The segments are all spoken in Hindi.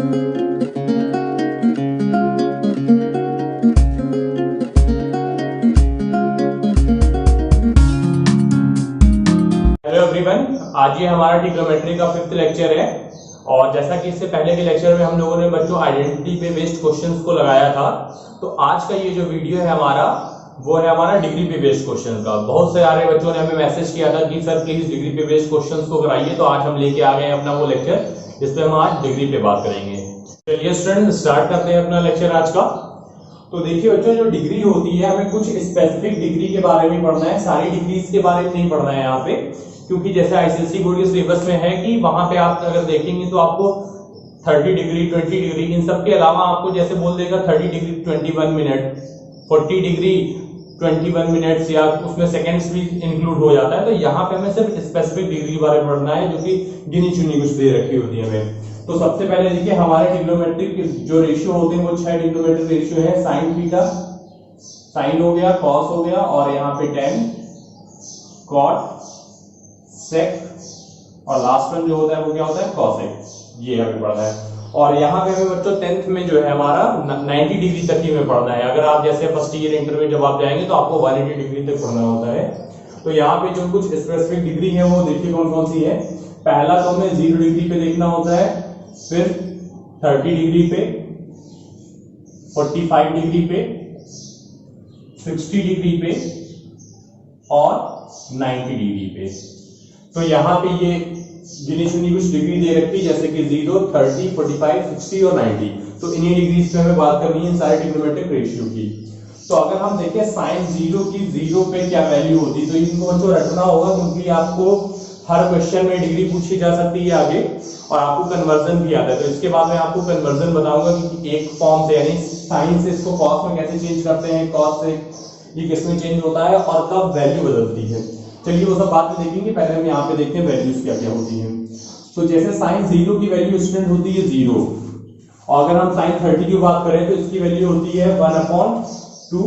हेलो एवरीवन, आज ये हमारा ट्रिग्नोमेट्री का 5th लेक्चर है। और जैसा कि इससे पहले के लेक्चर में हम लोगों ने बच्चों आइडेंटिटी पे बेस्ड क्वेश्चंस को लगाया था, तो आज का ये जो वीडियो है हमारा, वो है हमारा डिग्री पे बेस्ड क्वेश्चन का। बहुत सारे बच्चों ने हमें मैसेज किया था कि सर प्लीज डिग्री पे बेस्ड क्वेश्चंस को कराइए, तो आज हम लेके आ गए अपना वो लेक्चर जिसपे हम आज डिग्री पे बात करेंगे। चलिए स्टूडेंट, स्टार्ट करते हैं अपना लेक्चर आज का। तो देखिए बच्चों, जो डिग्री होती है, हमें कुछ स्पेसिफिक डिग्री के बारे में पढ़ना है, सारी डिग्रीज के बारे में नहीं पढ़ना है यहाँ पे, क्योंकि जैसे आईसीएसई बोर्ड के सिलेबस में है कि वहां पे आप अगर देखेंगे तो आपको 30 डिग्री 20 डिग्री इन सब के अलावा आपको जैसे बोल देगा 30 डिग्री 21 मिनट, 40 डिग्री 21 मिनट्स, या उसमें सेकंड्स भी इंक्लूड हो जाता है। तो यहाँ पे हमें सिर्फ स्पेसिफिक डिग्री के बारे में पढ़ना है, जो कि गिनी चुनी कुछ दे रखी होती है हमें। तो सबसे पहले देखिए, हमारे ट्रिग्नोमेट्रिक जो रेशियो होते हैं वो 6 ट्रिग्नोमेट्रिक रेशियो है। साइन थीटा, साइन हो गया, कॉस हो गया, और यहाँ पे टेन, कॉट, सेक, और लास्ट वन जो होता है वो क्या होता है, कॉसेक। ये हमें पढ़ना है। और यहाँ पे हमें बच्चों 10th में जो है हमारा 90 डिग्री तक ही में पढ़ना है। अगर आप जैसे फर्स्ट ईयर इंटर में जब आप जाएंगे तो आपको 180 डिग्री तक पढ़ना होता है। तो यहाँ पे जो कुछ स्पेसिफिक डिग्री है वो देखिए कौन कौन सी है। पहला तो हमें 0 डिग्री पे देखना होता है, फिर 30 डिग्री पे, 45 डिग्री पे, 60 डिग्री पे, और 90 डिग्री पे। तो यहाँ पे ये गिनी चुनी कुछ डिग्री दे रखी है, जैसे कि 0, 30, 45, 60 और 90। तो इन्हीं डिग्रीज पे हमें बात करनी है इन सारे ट्रिग्नोमेट्रिक रेशियो की। तो अगर हम देखें साइन 0 की 0 पे क्या वैल्यू होती है, तो इनको बच्चों रखना होगा, क्योंकि आपको हर क्वेश्चन में डिग्री पूछी जा सकती है आगे, और आपको कन्वर्जन भी आता है। तो इसके बाद मैं आपको कन्वर्जन बताऊंगा कि एक फॉर्म से, यानी साइन से इसको कॉस में कैसे चेंज करते हैं, कॉस से ये किस में चेंज होता है, और कब वैल्यू बदलती है। चलिए वो सब बाद में देखेंगे, पहले हम यहाँ पे देखते हैं वैल्यूज क्या क्या होती हैं। तो जैसे साइन 0 की वैल्यू स्टूडेंट होती है 0, और अगर हम साइन 30 की बात करें तो इसकी वैल्यू होती है 1/2,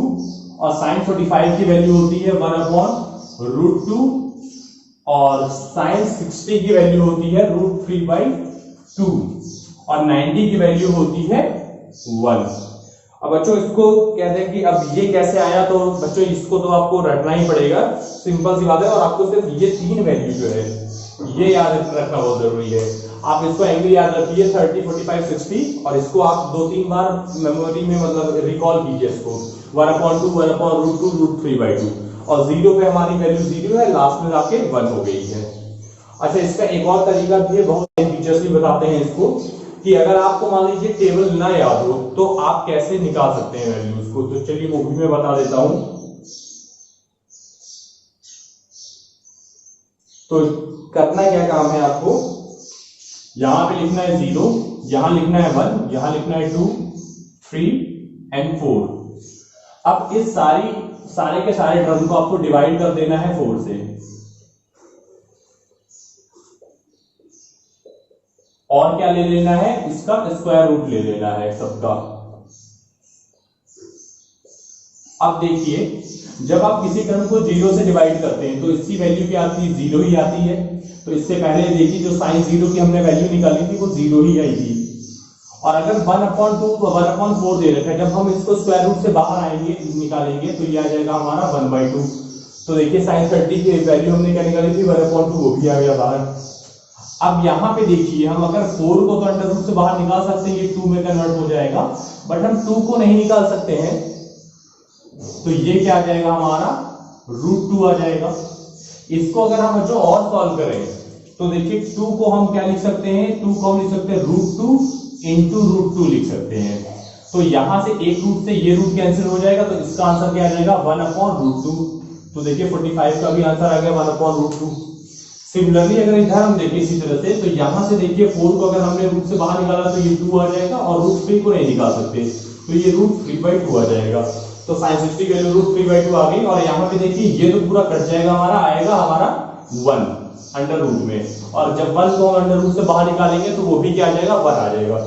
और साइन 45 की वैल्यू होती है 1/√2, और साइन 60 की वैल्यू होती है √3/2, और 90 की वैल्यू होती है 1। अब बच्चों इसको कहते हैं कि अब ये कैसे आया, तो बच्चों इसको तो आपको रखना ही पड़ेगा, सिंपल सी बात है। और आपको सिर्फ ये 3 वैल्यू जो है ये याद रखना बहुत जरूरी है। आप इसको एंगल याद रखिए 30, 45, 60, और इसको आप 2-3 बार मेमोरी में मतलब रिकॉल कीजिए इसको, 1/2, 1/√2, √3/2, और 0 पे हमारी वैल्यू 0 है, लास्ट में जाके 1 हो गई है। अच्छा, इसका एक और तरीका भी है, बहुत फीचर्स भी बताते हैं इसको, कि अगर आपको मान लीजिए टेबल ना याद हो तो आप कैसे निकाल सकते हैं वैल्यूज को। तो चलिए वो भी मैं बता देता हूं। तो करना क्या काम है आपको, यहां पे लिखना है 0, यहां लिखना है 1, यहां लिखना है 2, 3 एंड 4। अब इस सारे के सारे टर्म को आपको डिवाइड कर देना है 4 से, और क्या ले लेना है, इसका स्क्वायर रूट ले लेना है सबका। अब देखिए, जब आप किसी टर्म को 0 से डिवाइड करते हैं तो इसकी वैल्यू क्या आती है, 0 ही आती है। तो इससे पहले देखिए जो साइन 0 की हमने वैल्यू निकाली थी वो 0 ही आई थी। और अगर 1/2 तो 1/4 दे रखा है, जब हम इसको स्क्वायर रूट से बाहर आएंगे निकालेंगे तो ये आ जाएगा हमारा 1/2। तो देखिए साइन 30 की वैल्यू हमने क्या निकाली थी, 1/2, वो भी आ गया बाहर। अब यहाँ पे देखिए, हम अगर 4 को तो अंडर रूट से बाहर निकाल सकते हैं, ये 2 में कन्वर्ट हो जाएगा, बट हम 2 को नहीं निकाल सकते हैं। तो ये क्या आ जाएगा हमारा, √2 आ जाएगा। इसको अगर हम बच्चों और सॉल्व करें तो देखिए 2 को हम क्या लिख सकते हैं, 2 को हम लिख सकते हैं √2 इंटू √2 लिख सकते हैं। तो यहां से एक रूट से ये रूट कैंसिल हो जाएगा, तो इसका आंसर क्या आ जाएगा, 1/√2। तो देखिए 45 का भी आंसर आ गया 1/√2। सिमिलरली अगर इधर हम देखें इसी तरह से, तो यहां से देखिए 4 को अगर हमने रूट से बाहर निकाला तो ये 2 आ जाएगा, और √3 को नहीं निकाल सकते तो ये √3/2 आ जाएगा। तो sin 60 की वैल्यू √3/2 आ गई। और यहाँ पे देखिए ये तो पूरा कट जाएगा हमारा, आएगा हमारा 1 अंडर रूट में, और जब 1 को हम अंडर रूट से बाहर निकालेंगे तो वो भी क्या आ जाएगा, 1 आ जाएगा।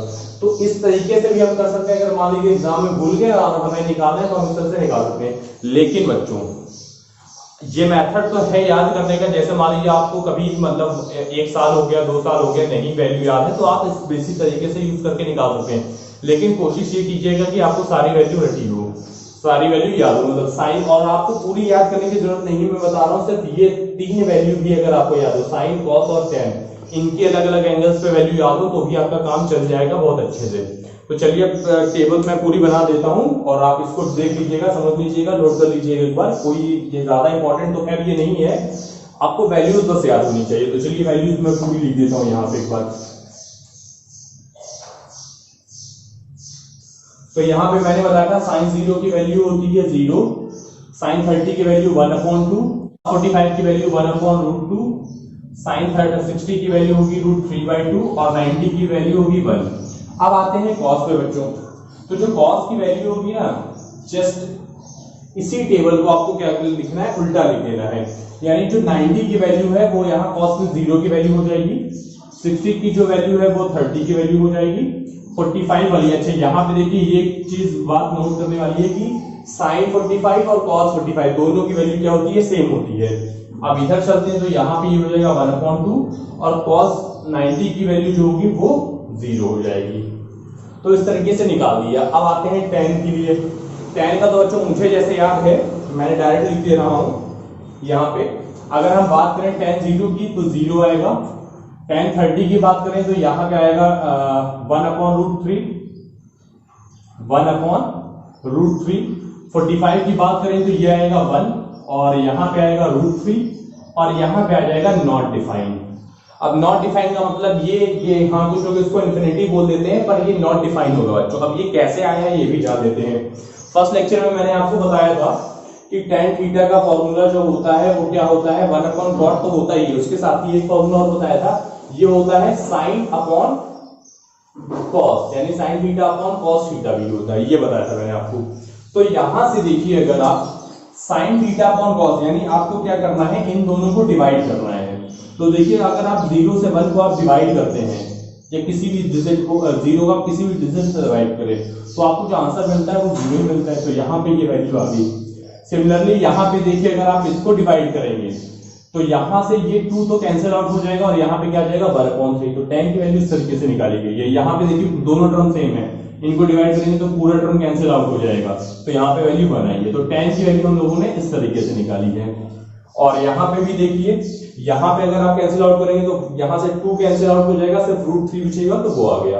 तो इस तरीके से भी हम कर सकते हैं। अगर मान लीजिए एग्जाम में भूल गए और हमें निकालना है तो हम इस तरह से निकाल सकते हैं। लेकिन बच्चों ये मेथड तो है याद करने का, जैसे मान लीजिए आपको कभी मतलब 1 साल हो गया 2 साल हो गया नहीं वैल्यू याद है तो आप इस बेसिक तरीके से यूज करके निकाल सकते हैं, लेकिन कोशिश ये कीजिएगा कि आपको सारी वैल्यू रटी हो, सारी वैल्यू याद हो, मतलब साइन, और आपको पूरी याद करने की जरूरत नहीं है, मैं बता रहा हूँ सिर्फ ये 3 वैल्यू भी अगर आपको याद हो, साइन कॉस और टेन, इनके अलग अलग एंगल्स पे वैल्यू याद हो तो भी आपका काम चल जाएगा बहुत अच्छे से। तो चलिए टेबल मैं पूरी बना देता हूं और आप इसको देख लीजिएगा, समझ लीजिएगा, नोट कर लीजिएगा एक बार, कोई ये ज्यादा इंपॉर्टेंट तो खैर ये नहीं है, आपको वैल्यूज बस याद होनी चाहिए। तो चलिए वैल्यूज मैं पूरी लिख देता हूं यहां पे एक बार। तो यहां पे मैंने बताया था साइन 0 की वैल्यू होती है 0, साइन 30 की वैल्यू 1/2, 45 की वैल्यू 1/√2, साइन 60 की वैल्यू होगी √3/2 और 90 की वैल्यू होगी 1। अब आते हैं कॉस पे बच्चों। तो जो कॉस की वैल्यू होगी ना, जस्ट इसी टेबल को आपको क्या लिखना है, उल्टा लिख देना है, यानी जो 90 की वैल्यू है वो यहाँ कॉस में 0 की वैल्यू हो जाएगी, 60 की जो वैल्यू है वो 30 की वैल्यू हो जाएगी, 45 वाली। अच्छा यहाँ पे देखिए ये चीज बात नोट करने वाली है कि साइन 45 और कॉस 45 दोनों की वैल्यू क्या होती है, सेम होती है। अब इधर चलते हैं तो यहाँ पे ये हो जाएगा 1/2 और कॉस 90 की वैल्यू जो होगी वो 0 हो जाएगी। तो इस तरीके से निकाल दिया। अब आते हैं tan के लिए। tan का तो बच्चों मुझे जैसे याद है मैंने डायरेक्ट लिख दे रहा हूं यहाँ पे। अगर हम बात करें tan 0 की तो 0 आएगा, tan 30 की बात करें तो यहाँ पे आएगा 1/√3, 1/√3, 45 की बात करें तो ये आएगा 1 और यहाँ पे आएगा √3 और यहाँ पे आ जाएगा नॉट डिफाइंड। अब नॉट डिफाइंड का मतलब ये हाँ कुछ लोग इसको इन्फिनिटी बोल देते हैं पर ये नॉट डिफाइंड होगा बच्चों। अब ये कैसे आया है ये भी जान लेते हैं। फर्स्ट लेक्चर में मैंने आपको बताया था कि tan थीटा का फॉर्मूला जो होता है वो क्या होता है, 1/cot तो होता ही है, उसके साथ ही एक फॉर्मूला और बताया था, ये होता है sin अपॉन cos, यानी sin theta upon cos theta भी होता है, ये बताया था मैंने आपको। तो यहां से देखिए अगर आप sin थीटा अपॉन cos, यानी आपको क्या करना है, इन दोनों को डिवाइड करना है। तो देखिए अगर आप 0 से 1 को आप डिवाइड करते हैं या किसी भी डिजिट को 0 का किसी भी डिजिट से डिवाइड करें तो आपको जो आंसर मिलता है वो 0 मिलता है। तो यहाँ पे ये वैल्यू आ गई। सिमिलरली यहाँ पे देखिए अगर आप इसको डिवाइड करेंगे तो यहाँ से ये 2 तो कैंसिल आउट हो जाएगा और यहाँ पे क्या आ जाएगा 1/3। तो tan की वैल्यू इस तरीके से निकाली गई है। यहाँ पे देखिए दोनों टर्म सेम है, इनको डिवाइड करेंगे तो पूरा टर्म कैंसिल आउट हो जाएगा, तो यहाँ पे वैल्यू 1 आई है। तो tan की वैल्यू हम लोगों ने इस तरीके से निकाली है। और यहाँ पे भी देखिए, यहाँ पे अगर आप कैंसिल आउट करेंगे तो यहाँ से 2 कैंसिल आउट हो जाएगा, सिर्फ √3 बचेगा तो वो आ गया।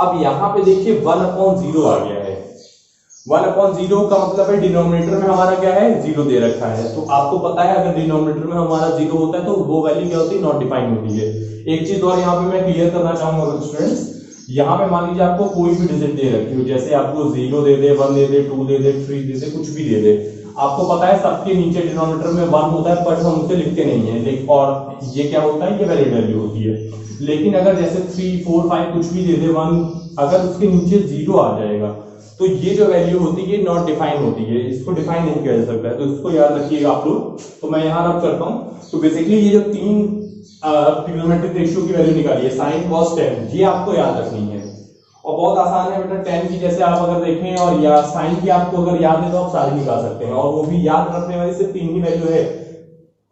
अब यहाँ पे देखिए 1/0 आ गया है। 1/0 का मतलब है डिनोमिनेटर में हमारा क्या है, 0 दे रखा है। तो आपको पता है अगर डिनोमिनेटर में हमारा 0 होता है तो वो वैल्यू क्या होती है, नॉट डिफाइंड होती है। एक चीज और यहाँ पे मैं क्लियर करना चाहूंगा स्टूडेंट्स, यहाँ पे मान लीजिए आपको कोई भी डिजिट दे रखी हो, जैसे आपको 0 दे दे, 1 दे दे, 2 दे दे, 3 दे दे, कुछ भी दे दे, आपको पता है सबके नीचे डिनोमिनेटर में 1 होता है बट हम उसे लिखते नहीं है, लेकिन और ये क्या होता है, ये वैलिड वैल्यू होती है। लेकिन अगर जैसे 3, 4, 5 कुछ भी दे दे 1, अगर उसके नीचे 0 आ जाएगा तो ये जो वैल्यू होती है नॉट डिफाइन होती है, इसको डिफाइन नहीं किया जा सकता है। तो इसको याद रखिएगा आप लोग। तो मैं यहाँ रब करता हूँ। तो बेसिकली ये जो 3 ट्रिग्नोमेट्रिक रेशियो की वैल्यू निकाली है, साइन कॉस टेन, ये आपको याद रखनी है और बहुत आसान है बेटा। टेन की जैसे आप अगर देखें और या साइन की आपको अगर याद है तो आप सारी निकाल सकते हैं, और वो भी याद रखने वाली सिर्फ 3 ही वैल्यू है,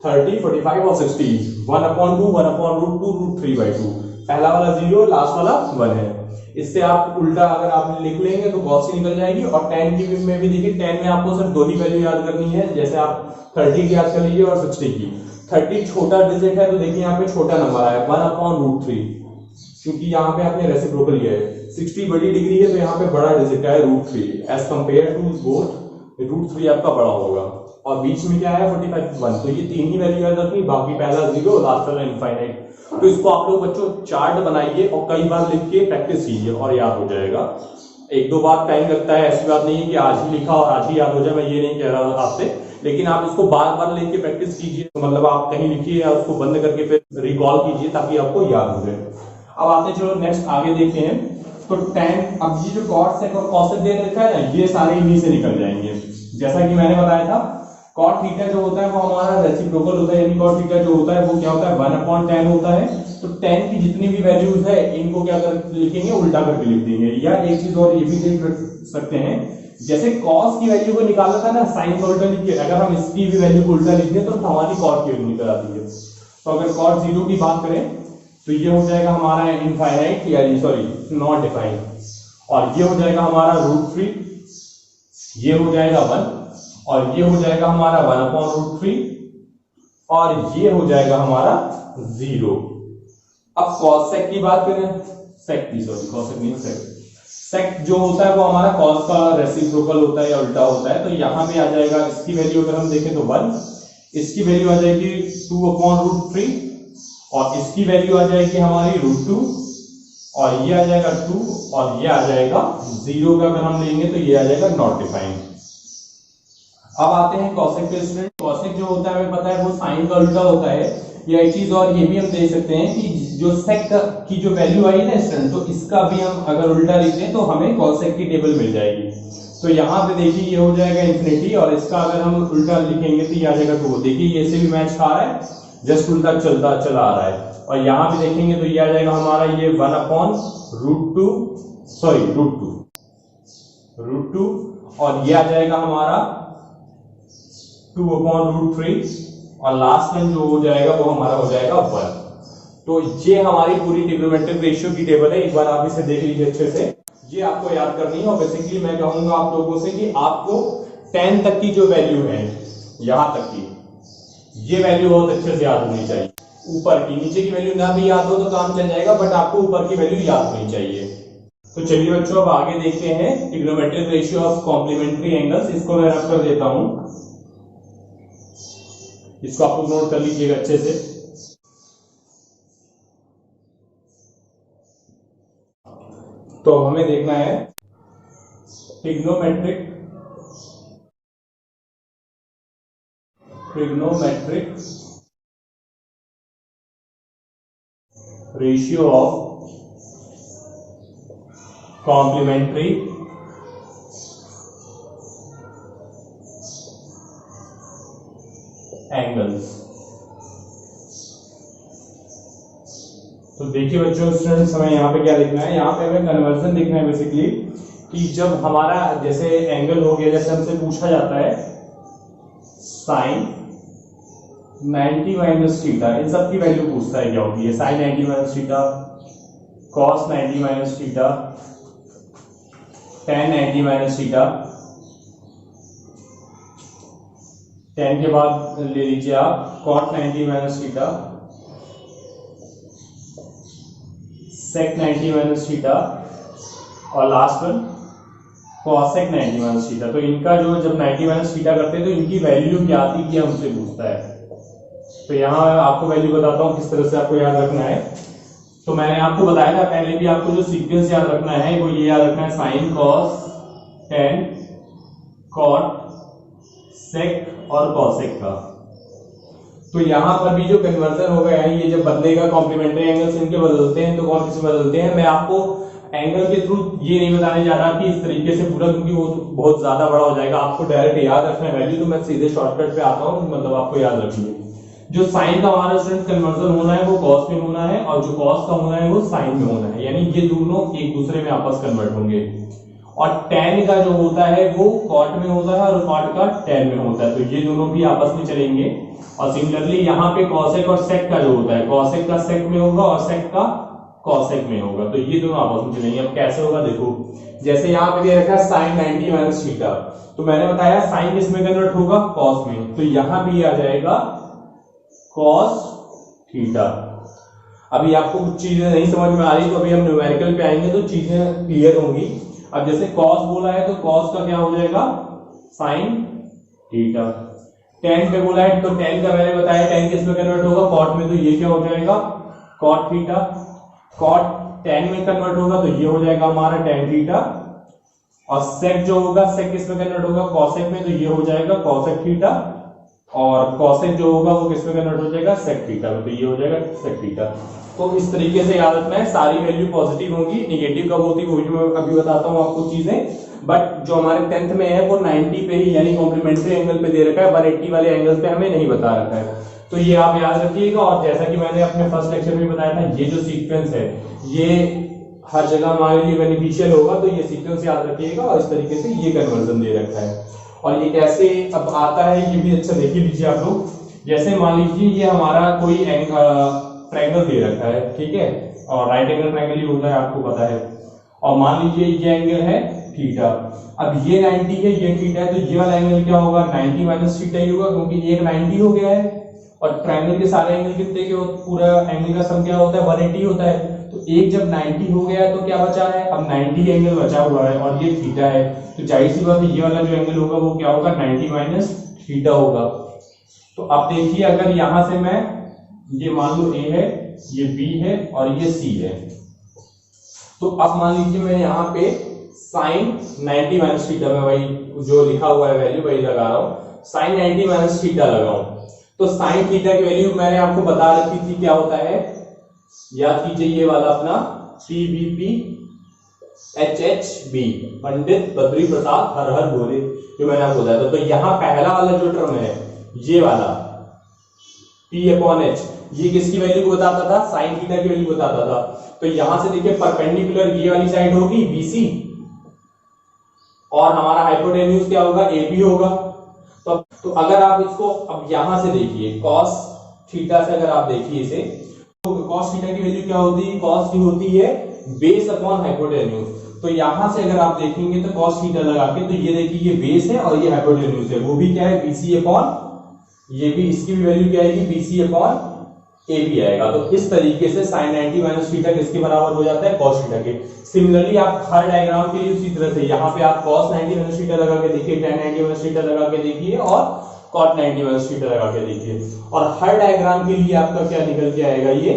30, 45 और 60। 1/2, 1/√2, √3/2, पहला वाला 0, लास्ट वाला 1 है। इससे आप उल्टा अगर आप लिख लेंगे तो कॉस की निकल जाएगी। और tan की में भी देखिए, tan में आपको सिर्फ 2 ही वैल्यू याद करनी है, जैसे आप 30 की याद कर लीजिए और 60 की। 30 छोटा डिजिट है तो देखिए यहाँ पे छोटा नंबर आया 1/√3, क्योंकि यहाँ पे आपने रेसिप्रोकल लिया है। 60 बड़ी डिग्री है तो यहाँ पे बड़ा डिजिट है √3, एज कंपेयर टू बोथ √3 आपका बड़ा होगा। और बीच में क्या है 45, 1। तो ये 3 ही वैल्यू याद रखनी, बाकी पहला 0, लास्ट वाला इनफाइनाइट। तो इसको आप लोग बच्चों चार्ट बनाइए और कई बार लिख के प्रैक्टिस कीजिए और याद हो जाएगा। 1-2 बार टाइम लगता है, ऐसी बात नहीं है कि आज ही लिखा और आज ही याद हो जाए, मैं ये नहीं कह रहा आपसे, लेकिन आप इसको बार बार लिख के प्रैक्टिस कीजिए। मतलब आप कहीं लिखिए या उसको बंद करके फिर रिकॉल कीजिए ताकि आपको याद हो जाए। अब आते चलो नेक्स्ट आगे देखते हैं। तो tan, अब ये जो cot sec और cos sec दे रखा है ना, ये सारे इन्हीं से निकल जाएंगे। जैसा कि मैंने बताया था cot थीटा जो होता है वो हमारा रेसिप्रोकल होता है, यानी cot थीटा जो होता है वो क्या होता है 1/tan होता है। तो tan की जितनी भी वैल्यूज है इनको क्या कर लिखेंगे, उल्टा करके लिख देंगे। या एक चीज और ये भी देख सकते हैं जैसे cos की वैल्यू को निकाला था ना साइन को उल्टा लिख के, अगर हम इसकी भी वैल्यू को उल्टा लिख दें तो हमारी cot की वैल्यू निकल आती है। तो अगर cot 0 की बात करें तो ये हो जाएगा हमारा इनफाइनाइट या सॉरी नॉट डिफाइंड, और ये हो जाएगा हमारा √3, ये हो जाएगा 1, और ये हो जाएगा हमारा 1/√3, और ये हो जाएगा हमारा 0। अब cos sec की बात करें, sec की सॉरी cos sec नहीं sec जो होता है वो हमारा cos का रेसिप्रोकल होता है या उल्टा होता है। तो यहां पे आ जाएगा, इसकी वैल्यू अगर हम देखें तो 1, इसकी वैल्यू आ जाएगी 2/√3, और इसकी वैल्यू आ जाएगी हमारी √2, और ये आ जाएगा 2, और ये आ जाएगा 0 का अगर हम लेंगे तो ये आ जाएगा नॉट डिफाइंड। अब आते हैं cosec के स्टूडेंट। cosec जो होता है हमें पता है वो साइन का उल्टा होता है, या एक चीज और ये भी हम देख सकते हैं कि जो sec की जो वैल्यू आई है ना स्टूडेंट, तो इसका भी हम अगर उल्टा लिख दें तो हमें cosec की टेबल मिल जाएगी। तो यहाँ पे देखिए ये हो जाएगा इंफिनिटी, और इसका अगर हम उल्टा लिखेंगे तो ये आ जाएगा 2। देखिए ये से भी मैच खा रहा है, जस्ट उल्टा चलता चला आ रहा है। और यहाँ पे देखेंगे तो ये आ जाएगा हमारा ये 1/√2 सॉरी √2, और ये आ जाएगा हमारा 2/√3, और लास्ट में जो हो जाएगा वो हमारा हो जाएगा 1। तो ये हमारी पूरी ट्रिग्नोमेट्रिक रेशियो की टेबल है, एक बार आप इसे देख लीजिए अच्छे से। ये आपको याद करनी है, और बेसिकली मैं कहूंगा आप लोगों से कि आपको 10 तक की जो वैल्यू है, यहां तक की ये वैल्यू बहुत अच्छे से याद होनी चाहिए। ऊपर की, नीचे की वैल्यू ना भी याद हो तो काम चल जाएगा, बट आपको ऊपर की वैल्यू याद होनी चाहिए। तो चलिए बच्चों अब आगे देखते हैं trigonometric ratio of complementary angles. इसको मैं रख कर देता हूं, इसको आप लोग नोट कर लीजिएगा अच्छे से। तो हमें देखना है trigonometric ratio of complementary angles. तो देखिए बच्चों स्टूडेंट्स, हमें यहाँ पे क्या देखना है, यहाँ पे हमें कन्वर्जन देखना है बेसिकली, कि जब हमारा जैसे एंगल हो गया, जैसे हमसे पूछा जाता है साइन 90 माइनस थीटा, इन सब की वैल्यू पूछता है क्या होगी, sine 90 minus theta, cos 90 minus theta, tan 90 minus theta, tan के बाद ले लीजिए आप cot 90 minus theta, sec 90 minus theta, और last one cosec 90 minus theta. तो इनका जो जब 90 माइनस थीटा करते हैं तो इनकी वैल्यू क्या आती है हमसे पूछता है। तो यहाँ आपको वैल्यू बताता हूँ किस तरह से आपको याद रखना है। तो मैंने आपको बताया था पहले भी, आपको जो सीक्वेंस याद रखना है वो ये याद रखना है, sign cos tan cot sec और cosec का। तो यहाँ पर भी जो कन्वर्जन होगा है, ये जब बदलेगा कॉम्प्लीमेंट्री एंगल्स इनके बदलते हैं, तो कौन से बदलते हैं मैं आपको एंगल के थ्रू ये नहीं बताने जा रहा कि इस तरीके से पूरा, क्योंकि वो बहुत ज्यादा बड़ा हो जाएगा, आपको डायरेक्ट याद रखना है वैल्यू। तो मैं सीधे शॉर्टकट पे आता हूँ, मतलब आपको याद रखिए जो साइन का हमारा स्टूडेंट कन्वर्जन होना है वो कॉस में होना है, और जो कॉस का होना है वो साइन में होना है, यानी ये दोनों एक दूसरे में आपस कन्वर्ट होंगे। और tan का जो होता है वो cot में होता है और cot का tan में होता है, तो ये दोनों भी आपस में चलेंगे। और सिमिलरली यहाँ पे cosec और sec का जो होता है, cosec का sec में होगा और sec का cosec में होगा, तो ये दोनों आपस में चलेंगे। अब कैसे होगा देखो, जैसे यहाँ पे दे रखा है sin 90 माइनस थीटा, तो मैंने बताया साइन किस में कन्वर्ट होगा, cos में, तो यहाँ भी आ जाएगा cos थीटा। अभी आपको कुछ चीजें नहीं समझ में आ रही तो अभी हम न्यूमेरिकल पे आएंगे तो चीजें क्लियर होंगी। अब जैसे cos बोला है तो cos का क्या हो जाएगा, sin थीटा। tan पे बोला है तो tan का मैंने बताया tan किस में कन्वर्ट होगा, cot में, तो ये क्या हो जाएगा cot थीटा। cot tan में कन्वर्ट होगा तो ये हो जाएगा हमारा tan थीटा। और sec जो होगा, sec किस में कन्वर्ट होगा, cosec में, तो ये हो जाएगा cosec थीटा। और cosec जो होगा वो किस में कन्वर्ट हो जाएगा, sec थीटा में, तो ये हो जाएगा sec थीटा। तो इस तरीके से याद रखना है, सारी वैल्यू पॉजिटिव होगी, नेगेटिव कब होती है वो भी मैं अभी बताता हूँ आपको चीजें। बट जो हमारे 10th में है वो 90 पे ही, यानी कॉम्प्लीमेंट्री एंगल पे दे रखा है, 180 वाले एंगल पे हमें नहीं बता रखा है, तो ये आप याद रखिएगा। और जैसा कि मैंने अपने फर्स्ट लेक्चर में बताया था, ये जो सीक्वेंस है ये हर जगह हमारे लिए बेनिफिशियल होगा, तो ये सीक्वेंस याद रखिएगा। और इस तरीके से ये कन्वर्जन दे रखा है। और ये कैसे अब आता है ये भी अच्छा देख लीजिए आप लोग। जैसे मान लीजिए ये हमारा कोई ट्रायंगल दे रखा है, ठीक है, और राइट एंगल ट्रायंगल ही होता है, आपको पता है। और मान लीजिए ये एंगल है थीटा। अब ये 90 है, ये थीटा है, तो ये वाला एंगल क्या होगा, 90 माइनस थीटा ही होगा, क्योंकि एक 90 हो गया है। और ट्रायंगल के सारे एंगल कितने के, पूरा एंगल का सम क्या होता है, 180 होता है। तो एक जब 90 हो गया है तो क्या बचा है, अब 90 एंगल बचा हुआ है, और ये थीटा है, तो जाहिर सी बात है ये वाला जो एंगल होगा वो क्या होगा, 90 माइनस थीटा होगा। तो अब देखिए, अगर यहां से मैं ये मान लो A है, ये B है और ये C है, तो अब मान लीजिए मैं यहाँ पे साइन 90 माइनस थीटा में वही जो लिखा हुआ है वैल्यू वही लगा रहा हूँ, साइन 90 माइनस थीटा लगाऊं। तो साइन थीटा की वैल्यू मैंने आपको बता रखी थी क्या होता है, याद कीजिए, ये वाला अपना CVP HHB, पंडित बद्री प्रसाद हर हर भोले, जो मैंने आपको बताया था। तो यहाँ पहला वाला जो टर्म है ये वाला P/H, ये किसकी वैल्यू को बताता था, साइन थीटा की वैल्यू बताता था। तो यहां से देखिए परपेंडिकुलर ये वाली साइड होगी BC, और हमारा हाइपोटेन्यूज क्या होगा, AB होगा। तो अगर आप इसको अब यहां से देखिए cos थीटा से, अगर आप देखिए इसे, तो cos थीटा की वैल्यू क्या होती है, cos की होती है बेस अपॉन हाइपोटेन्यूज। तो यहां से अगर आप देखेंगे तो cos थीटा लगा के, तो ये देखिए ये बेस है और ये हाइपोटेन्यूज है, वो भी क्या है BC अपॉन, ये भी इसकी भी वैल्यू क्या आएगी, BC अपॉन AB आएगा। तो इस तरीके से sin 90 माइनस थीटा किसके बराबर हो जाता है, cos थीटा के। सिमिलरली आप हर डायग्राम के लिए उसी तरह से यहाँ पे आप cos 90 माइनस थीटा लगा के देखिए, tan 90 माइनस थीटा लगा के देखिए, और cot 90 माइनस थीटा लगा के देखिए, और हर डायग्राम के लिए आपका क्या निकल के आएगा, ये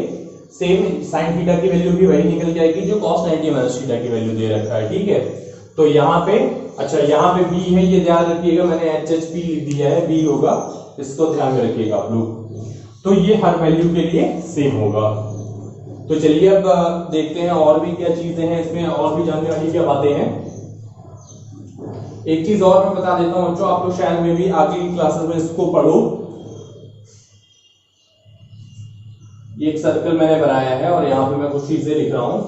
सेम sin थीटा की वैल्यू भी वही निकल के आएगी जो cos 90 माइनस थीटा की वैल्यू दे रखा है, ठीक है। तो यहाँ पे अच्छा, यहाँ पे B है, ये ध्यान रखिएगा, मैंने HHP दिया है, B होगा, इसको ध्यान में रखिएगा आप लोग। तो ये हर वैल्यू के लिए सेम होगा। तो चलिए अब देखते हैं और भी क्या चीजें हैं इसमें, और भी जानने वाली क्या बातें हैं। एक चीज और मैं बता देता हूं बच्चों, आप लोग शायद में भी आगे की क्लासेस में इसको पढ़ो। ये एक सर्कल मैंने बनाया है और यहाँ पे मैं कुछ चीजें लिख रहा हूं,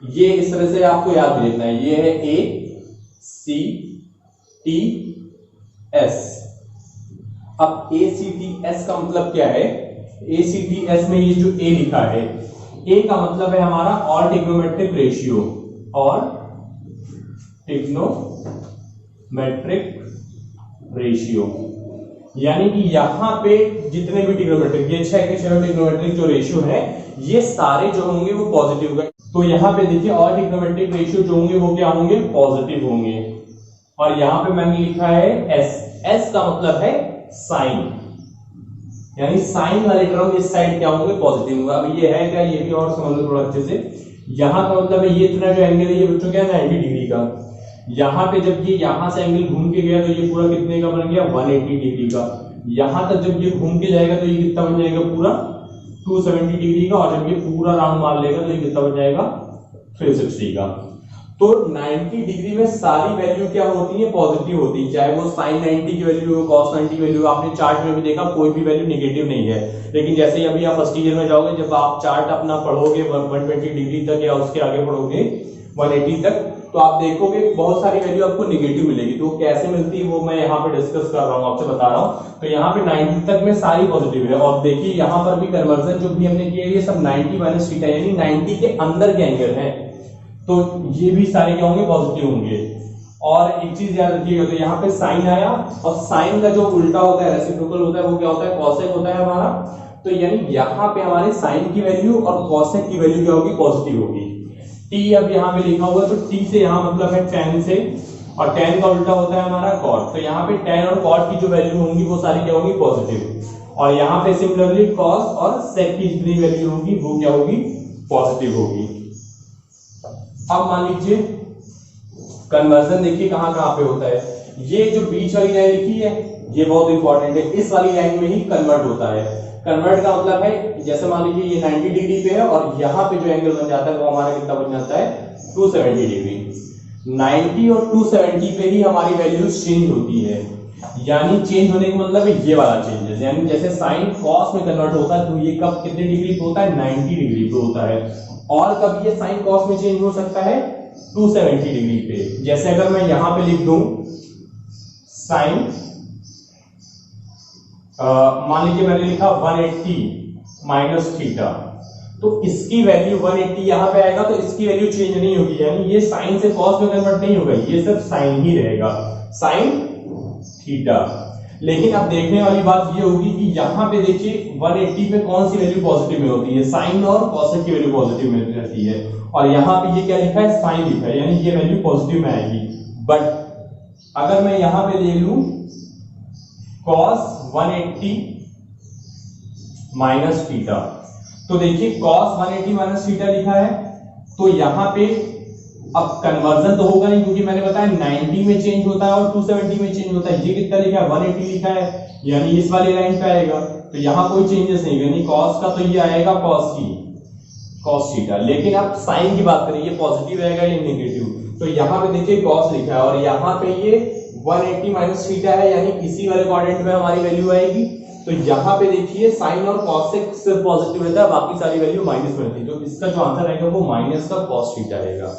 ये इस तरह से आपको याद भी रखना है। ये है ACTS। अब ACTS का मतलब क्या है, ACTS में ये जो A लिखा है, A का मतलब है हमारा ऑल ट्रिग्नोमेट्रिक रेशियो, और ट्रिग्नोमेट्रिक रेशियो, यानी कि यहां पे जितने भी ट्रिग्नोमेट्रिक, ये 6 के 6 ट्रिग्नोमेट्रिक जो रेशियो है, ये सारे जो होंगे वो पॉजिटिव होंगे। तो यहां पे देखिए ऑल ट्रिग्नोमेट्रिक रेशियो जो होंगे वो क्या होंगे, पॉजिटिव होंगे। और यहां पे मैंने लिखा है S का मतलब है साइन, यानी साइन वाले टर्म इस साइड क्या होंगे, पॉजिटिव होगा। अब ये है क्या, ये भी और समझ लो थोड़ा अच्छे से। यहां का मतलब है ये इतना जो एंगल है ये बच्चों क्या है, 90 डिग्री का। यहां पे जब ये यहां से एंगल घूम के गया तो ये पूरा कितने का बन गया, 180 डिग्री का। यहां तक जब ये घूम के जाएगा तो ये कितना बन जाएगा, पूरा 270 डिग्री का। और जब ये पूरा राउंड मार लेगा तो ये कितना बन जाएगा, 360 का। तो 90 डिग्री में सारी वैल्यू क्या होती है, पॉजिटिव होती है, चाहे वो साइन 90 की वैल्यू हो, कॉस 90 की वैल्यू। आपने चार्ट में भी देखा कोई भी वैल्यू नेगेटिव नहीं है, लेकिन जैसे ही अभी आप फर्स्ट ईयर में जाओगे, जब आप चार्ट अपना पढ़ोगे 120 डिग्री तक या उसके आगे पढ़ोगे 180 तक, तो आप देखोगे बहुत सारी वैल्यू आपको नेगेटिव मिलेगी। तो कैसे मिलती है वो मैं यहाँ पे डिस्कस कर रहा हूँ, आपसे बता रहा हूँ। तो यहाँ पे 90 तक में सारी पॉजिटिव है। और देखिए यहाँ पर भी कन्वर्जन जो भी हमने किया है ये सब 90 माइनस थीटा, यानी 90 के अंदर के एंगल है, तो ये भी सारे क्या होंगे, पॉजिटिव होंगे। और एक चीज याद रखिएगा, तो यहाँ पे साइन आया, और साइन का जो उल्टा होता है, रेसिप्रोकल होता है, वो क्या होता है, कॉसेक होता है हमारा। तो यानी यहाँ पे हमारे साइन की वैल्यू और कॉसेक की वैल्यू क्या होगी, पॉजिटिव होगी। टी अब यहाँ पे लिखा हुआ है, तो टी से यहाँ मतलब है tan से, और tan का उल्टा होता है हमारा cot। तो यहाँ पे tan और cot की जो वैल्यू होंगी वो सारी क्या होगी, पॉजिटिव। और यहाँ पे सिमिलरली cos और sec की जितनी वैल्यू होगी वो क्या होगी, पॉजिटिव होगी। अब मान लीजिए कन्वर्जन देखिए कहां कहां पे होता है। ये जो बीच वाली लाइन लिखी है ये बहुत इंपॉर्टेंट है, इस वाली लाइन में ही कन्वर्ट होता है। कन्वर्ट का मतलब है, जैसे मान लीजिए ये 90 डिग्री पे है और यहाँ पे जो एंगल बन जाता है वो हमारा कितना बन जाता है, 270 डिग्री। 90 और 270 पे ही हमारी वैल्यू चेंज होती है, यानी चेंज होने का मतलब है ये वाला चेंजेस, यानी जैसे साइन कॉस में कन्वर्ट होता है तो ये कब कितने डिग्री पे होता है, 90 डिग्री पे होता है। और कब ये साइन कॉस में चेंज हो सकता है 270 डिग्री पे। जैसे अगर मैं यहां पे लिख दूं साइन, मान लीजिए मैंने लिखा 180 माइनस थीटा, तो इसकी वैल्यू 180 यहां पे आएगा, तो इसकी वैल्यू चेंज नहीं होगी, यानी ये साइन से कॉस में कन्वर्ट नहीं होगा, ये सिर्फ साइन ही रहेगा, साइन थीटा। लेकिन अब देखने वाली बात ये होगी कि यहां पे देखिए 180 पे कौन सी वैल्यू पॉजिटिव में होती है, साइन और कॉसेक की वैल्यू पॉजिटिव में रहती है, और यहां पे ये क्या लिखा है, साइन लिखा है, यानी ये वैल्यू पॉजिटिव में आएगी। बट अगर मैं यहां पे ले लूं cos 180 माइनस थीटा, तो देखिए cos 180 माइनस थीटा लिखा है, तो यहां पे अब कन्वर्जन तो होगा नहीं, क्योंकि मैंने बताया 90 में चेंज होता है और 270 में चेंज होता है। ये कितना लिखा है 180 लिखा है, यानी इस वाली लाइन पे आएगा, तो यहां कोई चेंजेस नहीं, यानी cos का तो ये आएगा cos थीटा। लेकिन अब साइन की बात करें, ये पॉजिटिव आएगा या नेगेटिव, तो यहां पे देखिए cos लिखा है और यहां पे ये 180 माइनस थीटा है, यानी इसी वाले क्वाड्रेंट में हमारी वैल्यू आएगी। तो यहां पे देखिए साइन और cos से सिर्फ पॉजिटिव रहता है, बाकी सारी वैल्यू माइनस में रहती है, तो इसका जो आंसर आएगा वो माइनस का cos थीटा रहेगा।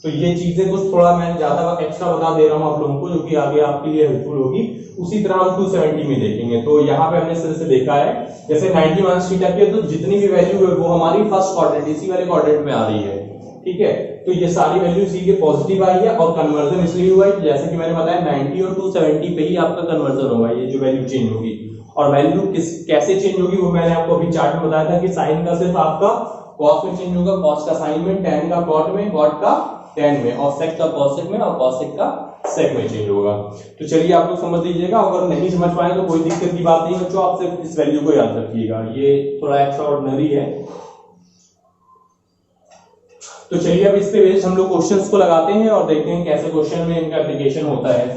तो ये चीजें कुछ थोड़ा मैं ज्यादा एक्स्ट्रा बता दे रहा हूं आप लोगों को, जो कि आगे आपके लिए हेल्पफुल होगी। उसी तरह हम 270 में देखेंगे, तो यहाँ पे हमने सिरे से देखा है, जैसे 90 माइनस थीटा की है, तो जितनी भी वैल्यू है वो हमारी फर्स्ट क्वाड्रेंट, इसी वाले क्वाड्रेंट में आ रही है, ठीक है। तो ये सारी वैल्यू सी के पॉजिटिव आई है, और कन्वर्जन इसलिए हुआ है जैसे कि मैंने बताया 90 और 270 पे ही आपका कन्वर्जन होगा, ये जो वैल्यू चेंज होगी। और वैल्यू कैसे चेंज होगी वो मैंने आपको अभी चार्ट में बताया था कि साइन का सिर्फ आपका कॉस में चेंज होगा, कॉस का साइन में, टेन का कॉट में, कॉट का टेन में, और सेक का कॉसेक में, और कॉसेक का सेक में चेंज होगा। तो चलिए आप लोग समझ लीजिएगा, अगर नहीं समझ पाए तो कोई दिक्कत की बात नहीं बच्चों, आप सिर्फ इस वैल्यू को याद रखिएगा, ये थोड़ा एक्स्ट्रा ऑर्डिनरी है। तो चलिए अब इस पे बेस्ड हम लोग क्वेश्चंस को लगाते हैं और देखते हैं कैसे क्वेश्चन में इनका एप्लीकेशन होता है।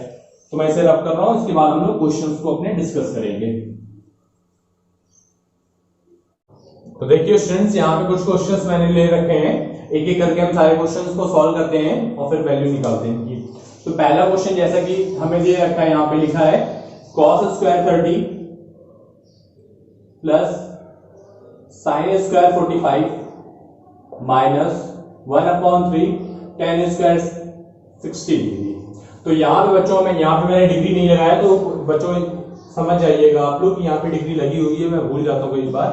तो मैं इसे रब कर रहा हूं, इसके बाद हम लोग क्वेश्चंस को अपने डिस्कस करेंगे। तो देखिए स्टूडेंट्स, यहाँ पे कुछ क्वेश्चंस मैंने ले रखे हैं, एक एक करके हम सारे क्वेश्चंस को सॉल्व करते हैं और फिर वैल्यू निकालते हैं इनकी। तो पहला क्वेश्चन जैसा कि हमें दे रखा है, यहाँ पे लिखा है cos square 30 plus sine square 45 minus 1/3 tan square 60 degree. तो यहाँ पे बच्चों में, यहाँ पे मैंने डिग्री नहीं लगाया, तो बच्चों समझ जाइएगा आप लोग कि यहाँ पे डिग्री लगी हुई है, मैं भूल जाता हूँ कई बार,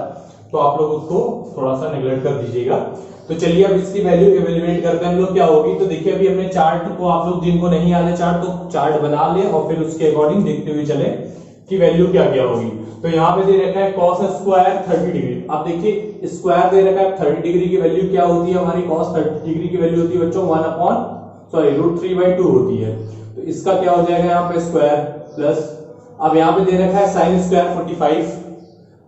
तो आप लोग उसको थोड़ा सा नेग्लेक्ट कर दीजिएगा। तो चलिए अब इसकी वैल्यू इवैल्यूएट करते हैं हम लोग, क्या होगी। तो देखिए अभी हमने चार्ट को, आप लोग जिनको नहीं याद है चार्ट, तो चार्ट बना ले और फिर उसके अकॉर्डिंग देखते हुए चले कि वैल्यू क्या क्या होगी। तो यहाँ पे दे रखा है cos स्क्वायर 30 डिग्री। अब देखिए स्क्वायर दे रखा है, 30 डिग्री की वैल्यू क्या होती है हमारी, cos 30 डिग्री की वैल्यू होती है बच्चों √3/2 होती है। तो इसका क्या हो जाएगा यहाँ पे स्क्वायर प्लस, अब यहाँ पे दे रखा है साइन स्क्वायर 45।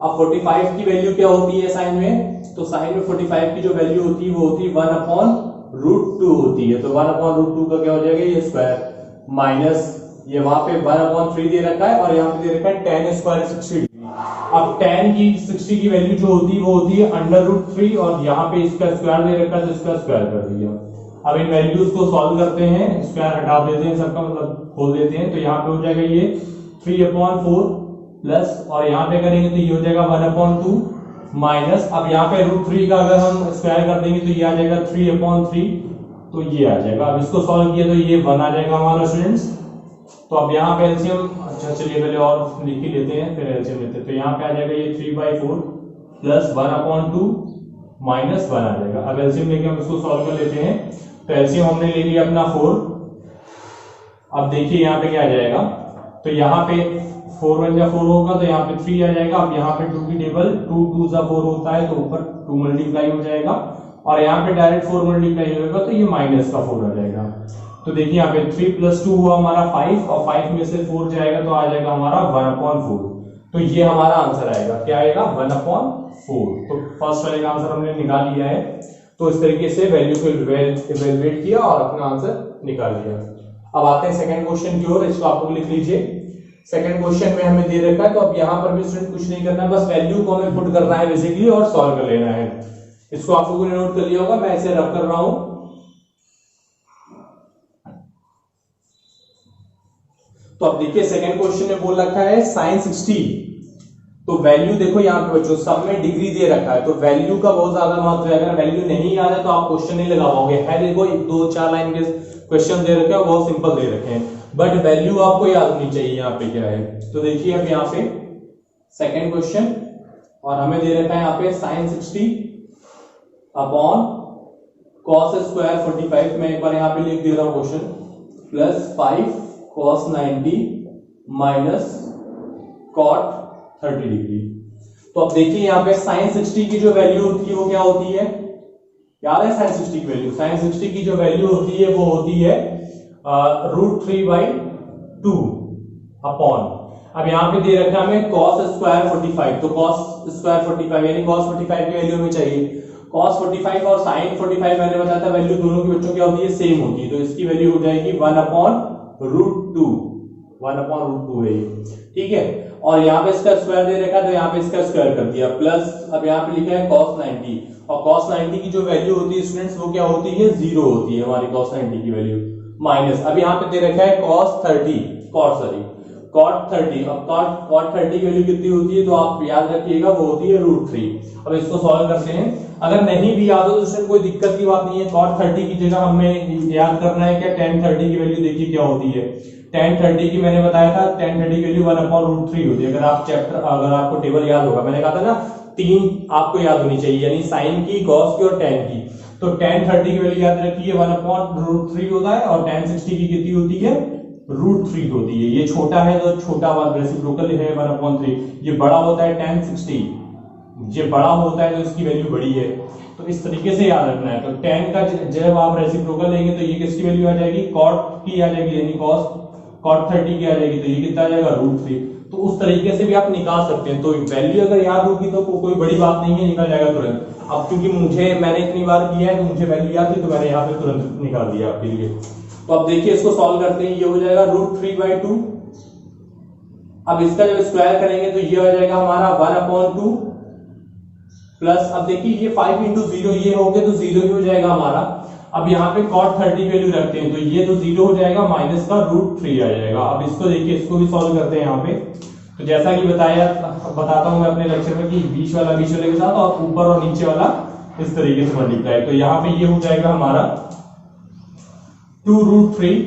अब 45 की वैल्यू क्या होती है साइन में, तो साइन में 45 की जो वैल्यू होती है वो होती है 1/√2 होती है। तो 1/√2 का क्या हो जाएगा ये स्क्वायर, माइनस ये वहां पे 1/3 दे रखा है, और यहाँ पे दे रखा है tan स्क्वायर 60 डिग्री। अब tan की 60 की वैल्यू जो होती है वो होती है √3, और यहाँ पे इसका स्क्वायर दे रखा है, तो इसका स्क्वायर कर दिया। अब इन वैल्यूज को सॉल्व करते हैं, स्क्वायर हटा देते हैं सबका, मतलब खोल देते हैं, तो यहाँ पे हो जाएगा ये 3/4 प्लस, और यहाँ पे करेंगे तो ये हो जाएगा 1/2 माइनस, अब यहाँ पे √3 का अगर हम स्क्वायर कर देंगे तो ये आ जाएगा 3/3, तो ये आ जाएगा। अब इसको सॉल्व किया तो ये 1 आ जाएगा हमारा स्टूडेंट्स। तो अब यहाँ पे एलसीएम, अच्छा चलिए पहले और लिख ही लेते हैं फिर एलसीएम लेते हैं। तो यहाँ पे आ जाएगा ये 3/4 प्लस 1/2 माइनस 1 आ जाएगा। अब एलसीएम लेके हम इसको सॉल्व कर लेते हैं। तो एलसीएम हमने ले लिया अपना 4। अब देखिए यहाँ पे क्या आ जाएगा, तो यहाँ पे 4 1 जा 4 होगा, तो यहाँ पे 3 आ जाएगा। अब यहाँ पे 2 की टेबल 2 2 जा 4 होता है, तो ऊपर 2 मल्टीप्लाई हो जाएगा, और यहाँ पे डायरेक्ट 4 मल्टीप्लाई होगा, तो ये माइनस का 4 आ जाएगा। तो देखिए यहाँ पे 3 + 2 हुआ हमारा 5, और 5 में से 4 जाएगा तो आ जाएगा हमारा 1/4। तो ये हमारा आंसर आएगा, क्या आएगा 1/4। तो फर्स्ट वाले का आंसर हमने निकाल लिया है। तो इस तरीके से वैल्यू को इवैल्यूएट किया और अपना आंसर निकाल लिया। अब आते हैं सेकंड क्वेश्चन की ओर, इसको आप लोग लिख लीजिए। सेकंड क्वेश्चन में हमें दे रखा है, तो अब यहाँ पर भी स्टूडेंट कुछ नहीं करना है, बस वैल्यू को हमें पुट करना है बेसिकली और सॉल्व कर लेना है। इसको आप लोगों ने नोट कर लिया होगा, मैं इसे रब कर रहा हूं। तो अब देखिए सेकंड क्वेश्चन में बोल रखा है sin 60, तो वैल्यू देखो यहाँ पे बच्चों सब में डिग्री दे रखा है, तो वैल्यू का बहुत ज्यादा महत्व है। अगर वैल्यू नहीं याद है तो आप क्वेश्चन नहीं लगा पाओगे। है देखो 2-4 लाइन के क्वेश्चन दे रखे हैं, बहुत सिंपल दे रखे हैं, बट वैल्यू आपको याद होनी चाहिए यहाँ पे क्या है। तो देखिए अब यहाँ पे सेकंड क्वेश्चन, और हमें दे रखा है यहाँ पे sin 60 अपॉन cos स्क्वायर 45, मैं एक बार यहाँ पे लिख दे रहा हूँ question, plus 5 cos 90 minus cot 30 degree. तो अब देखिए यहाँ पे sin 60 की जो वैल्यू होती है वो क्या होती है, याद है sin 60 की वैल्यू? sin 60 की जो वैल्यू होती है वो होती है √3/2 अपॉन, अब यहाँ पे दे रखा है हमें cos स्क्वायर 45, तो cos स्क्वायर 45 यानी cos 45 की वैल्यू हमें चाहिए। cos 45 और sin 45 मैंने बताया था वैल्यू दोनों की बच्चों क्या होती है, सेम होती है, तो इसकी वैल्यू हो जाएगी 1/√2, 1/√2 है ये, ठीक है। और यहाँ पे इसका स्क्वायर दे रखा है तो यहाँ पे इसका स्क्वायर कर दिया, प्लस अब यहाँ पे लिखा है cos 90, और cos 90 की जो वैल्यू होती है स्टूडेंट्स वो क्या होती है, 0 होती है हमारी cos 90 की वैल्यू, माइनस अब यहाँ पे दे रखा है cot 30, अब cot 30 की वैल्यू कितनी होती है तो आप याद रखिएगा वो होती है √3। अब इसको सॉल्व करते हैं, अगर नहीं भी याद हो तो उसमें कोई दिक्कत की बात नहीं है। cot 30 की जगह हमें याद करना है क्या, tan 30 की वैल्यू देखिए क्या होती है, tan 30 की मैंने बताया था tan 30 की वैल्यू 1/√3 होती है। अगर आपको टेबल याद होगा, मैंने कहा था ना 3 आपको याद होनी चाहिए, यानी sin की, cos की और tan की। तो tan 30 की वैल्यू याद रखिए 1/√3 होता है, और tan 60 की कितनी होती है, √3 होती है। ये छोटा है तो छोटा वाला रेसिप्रोकल है 1/3, ये बड़ा होता है tan 60, ये बड़ा होता है तो इसकी वैल्यू बड़ी है, तो इस तरीके से याद रखना है। तो tan का जब आप रेसिप्रोकल लेंगे तो ये किसकी वैल्यू आ जाएगी, cot की आ जाएगी, यानी cot 30 की आ जाएगी, तो ये कितना आ जाएगा √3। तो उस तरीके से भी आप निकाल सकते हैं। तो वैल्यू अगर याद होगी तो कोई बड़ी बात नहीं है, निकल जाएगा तुरंत। अब क्योंकि मैंने इतनी बार किया है तो मुझे वैल्यू याद थी, तो मैंने यहाँ पे तुरंत निकाल दिया आपके लिए। तो अब देखिए इसको सॉल्व करते हैं, ये हो जाएगा √3/2, अब इसका जब स्क्वायर करेंगे तो ये हो जाएगा हमारा 1/2, प्लस अब देखिए ये 5 × 0 ये हो गया तो 0 ही हो जाएगा हमारा। अब यहाँ पे cot 30 वैल्यू रखते हैं तो ये तो 0 हो जाएगा, माइनस का √3 आ जाएगा। अब इसको देखिए, इसको भी सॉल्व करते हैं यहाँ पे। तो जैसा कि बताता हूँ मैं अपने लेक्चर में कि बीच वाले के साथ और ऊपर और नीचे वाला इस तरीके से मल्टीप्लाई। तो यहाँ पे ये हो जाएगा हमारा 2√3,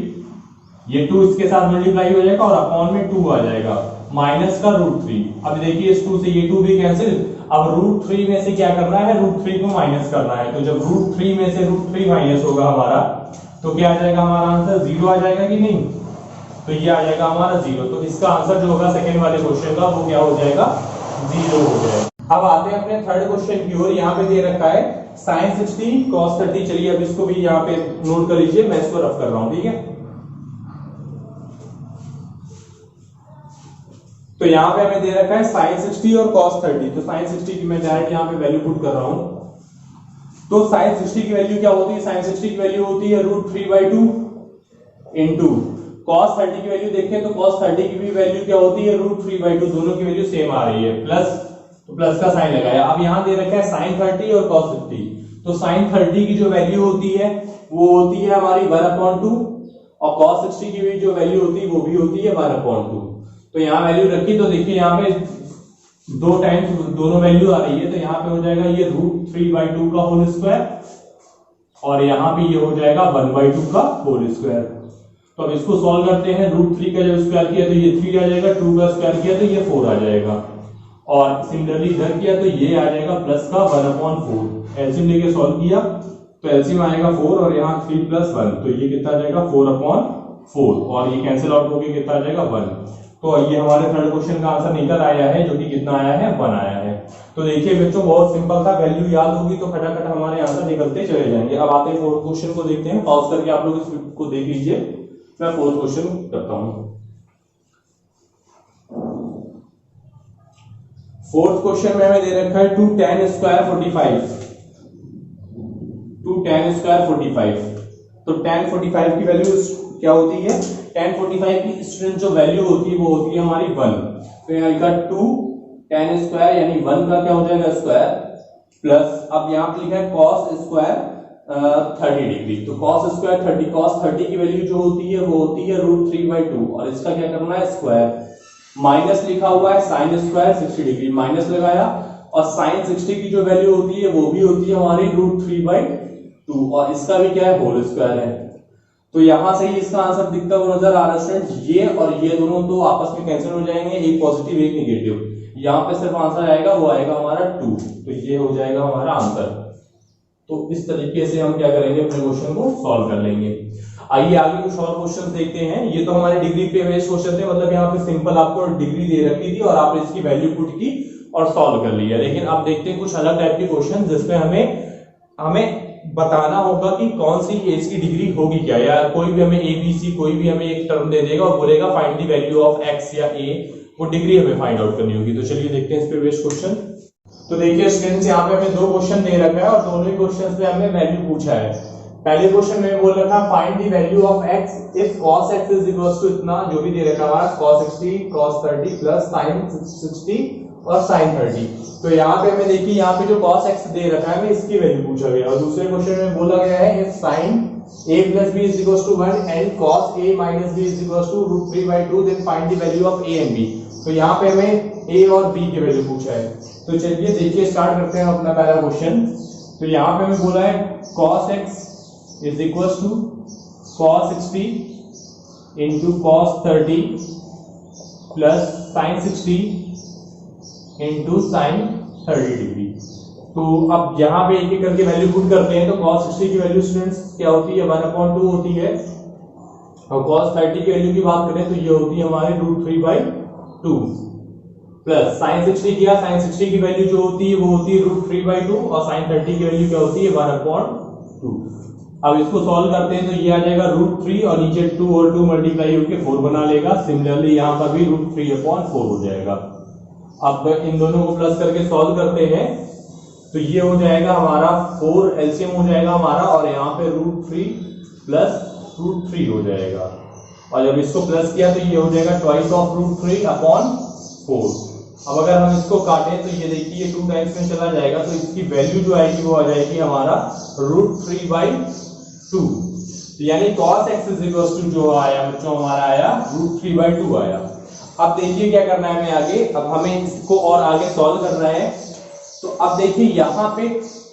ये 2 इसके साथ मल्टीप्लाई हो जाएगा और अपॉन में 2 आ जाएगा, माइनस का √3। अब देखिए इस 2 से ये 2 भी कैंसिल, अब √3 में से क्या करना है, √3 को माइनस करना है। तो जब √3 में से √3 माइनस होगा हमारा तो क्या आ जाएगा हमारा आंसर, 0 आ जाएगा कि नहीं, तो ये आ जाएगा हमारा 0। तो इसका आंसर जो होगा सेकंड वाले क्वेश्चन का वो क्या हो जाएगा, 0 हो जाएगा। अब आते हैं अपने थर्ड क्वेश्चन की ओर। यहाँ पे दे रखा है sin 60 cos 30, चलिए अब इसको भी यहाँ पे नोट कर लीजिए, मैं इसको रफ कर रहा हूं, ठीक है। तो यहाँ पे हमें दे रखा है sin 60 और cos 30, तो sin 60 की मैं डायरेक्ट यहाँ पे वैल्यू पुट कर रहा हूं। तो sin 60 की वैल्यू क्या होती है, sin 60 की वैल्यू होती है √3/2 इंटू cos 30 की वैल्यू देखें तो cos 30 की भी वैल्यू क्या होती है, √3/2, दोनों की वैल्यू सेम आ रही है, प्लस, तो प्लस का साइन लगाया। अब यहाँ दे रखा है sin 30 और cos 60, तो sin 30 की जो वैल्यू होती है वो होती है हमारी 1/2, और cos 60 की भी जो वैल्यू होती है वो भी होती है 1/2। तो यहाँ वैल्यू रखी तो देखिए यहाँ पे 2 टाइम्स दोनों वैल्यू आ रही है, तो यहाँ पे हो जाएगा ये √3/2 का होल स्क्वायर, और यहाँ पे ये हो जाएगा 1/2 का होल स्क्वायर। तो अब इसको सॉल्व करते हैं, √3 का जब स्क्वायर किया तो ये 3 आ जाएगा, 2 का स्क्वायर किया तो ये 4 आ जाएगा, और सिमिलरली इधर किया तो ये आ जाएगा प्लस का 1/4। एलसीएम लेके सॉल्व किया तो एलसीएम आएगा 4, और यहाँ 3 + 1, तो ये कितना आ जाएगा 4/4, और ये कैंसिल आउट होके कितना आ जाएगा 1। तो ये हमारे थर्ड क्वेश्चन का आंसर निकल आया है, जो कि कितना आया है, 1 आया है। तो देखिए बच्चों बहुत सिंपल था, वैल्यू याद होगी तो फटाफट हमारे आंसर निकलते चले जाएंगे। अब आते हैं फोर्थ क्वेश्चन को देखते हैं, पॉज करके आप लोग इसको देख लीजिए, मैं फोर्थ क्वेश्चन करता हूं। फोर्थ क्वेश्चन में हमें दे रखा है 2 tan स्क्वायर 45, 2 tan स्क्वायर 45। तो tan 45 की वैल्यू क्या होती है, tan 45 की स्टूडेंट जो वैल्यू होती है वो होती है हमारी 1। तो यहाँ लिखा 2 tan स्क्वायर यानी 1 का क्या हो जाएगा स्क्वायर, प्लस अब यहाँ पे लिखा है cos स्क्वायर 30 डिग्री। तो cos स्क्वायर 30, cos 30 की वैल्यू जो होती है वो होती है √3/2, और इसका क्या करना है स्क्वायर। माइनस लिखा हुआ है साइन स्क्वायर 60 डिग्री, माइनस लगाया, और साइन 60 की जो वैल्यू होती है वो भी होती है हमारी √3/2, और इसका भी क्या है, होल स्क्वायर है। तो यहां से ही इसका आंसर दिखता हुआ नजर आ रहा है स्टूडेंट, ये और ये दोनों तो आपस में कैंसिल हो जाएंगे, एक पॉजिटिव एक निगेटिव, यहाँ पे सिर्फ आंसर आएगा वो आएगा हमारा 2, तो ये हो जाएगा हमारा आंसर। तो इस तरीके से हम क्या करेंगे, अपने क्वेश्चन को सॉल्व कर लेंगे। आइए आगे कुछ और क्वेश्चन देखते हैं। ये तो हमारे डिग्री पे बेस्ड क्वेश्चन थे, मतलब यहाँ पे सिंपल आपको डिग्री दे रखी थी और आपने इसकी वैल्यू पुट की और सॉल्व कर लिया। लेकिन अब देखते हैं कुछ अलग टाइप के क्वेश्चन जिसमें हमें बताना होगा कि कौन सी एज की डिग्री होगी क्या, या कोई भी हमें एबीसी कोई भी हमें एक टर्म दे देगा और बोलेगा find the value of x या ए, वो डिग्री हमें फाइंड आउट करनी होगी। तो चलिए देखते हैं इस पे बेस्ड क्वेश्चन। तो देखिए स्टूडेंट्स, यहाँ पे हमें दो क्वेश्चन दे रखा है और दोनों ही क्वेश्चन पे हमें वैल्यू पूछा है। पहले क्वेश्चन में बोल रखा है find the value of x if cos x is equal to इतना, जो भी दे रखा है हमारा cos 60 cos 30 प्लस sin 60 और sin 30। तो यहाँ पे हमें देखिए, यहाँ पे जो cos x दे रखा है हमें इसकी वैल्यू पूछा गया, और दूसरे क्वेश्चन में बोला गया है if sin a plus b is equals to 1 and cos a minus b is equals to √3/2 then find the value of a and b। तो यहाँ पे हमें a और b की वैल्यू पूछा है। तो चलिए देखिए स्टार्ट करते हैं अपना पहला क्वेश्चन। तो यहाँ पे हमें बोला है cos x is equals to cos 60 into cos 30 plus sin 60 into sin 30 degree. तो अब यहाँ पे एक एक करके वैल्यू पुट करते हैं। तो cos 60 की वैल्यू स्टूडेंट्स क्या होती है, 1/2 होती है, और cos 30 की वैल्यू की बात करें तो ये होती है हमारे √3/2 प्लस sin 60 किया, sin 60 की वैल्यू जो होती है वो होती है √3/2 और sin 30 की वैल्यू क्या होती है 1/2। अब इसको सॉल्व करते हैं तो ये आ जाएगा √3 और नीचे 2 और 2 मल्टीप्लाई होकर 4 बना लेगा। सिमिलरली यहाँ पर भी √3/4 हो जाएगा। अब इन दोनों को प्लस करके सॉल्व करते हैं तो ये हो जाएगा हमारा 4 एलसीएम हो जाएगा हमारा, और यहाँ पे √3 प्लस √3 हो जाएगा, और जब इसको प्लस किया तो ये हो जाएगा ट्वाइस ऑफ √3/4। अब अगर हम इसको काटें तो ये देखिए 2 टाइम्स में चला जाएगा, तो इसकी वैल्यू जो आएगी वो आ जाएगी हमारा √3/2। यानी cos x is equal to जो आया बच्चों हमारा आया √3/2 आया। अब देखिए क्या करना है हमें आगे, अब हमें इसको और आगे सॉल्व करना है। तो अब देखिए यहाँ पे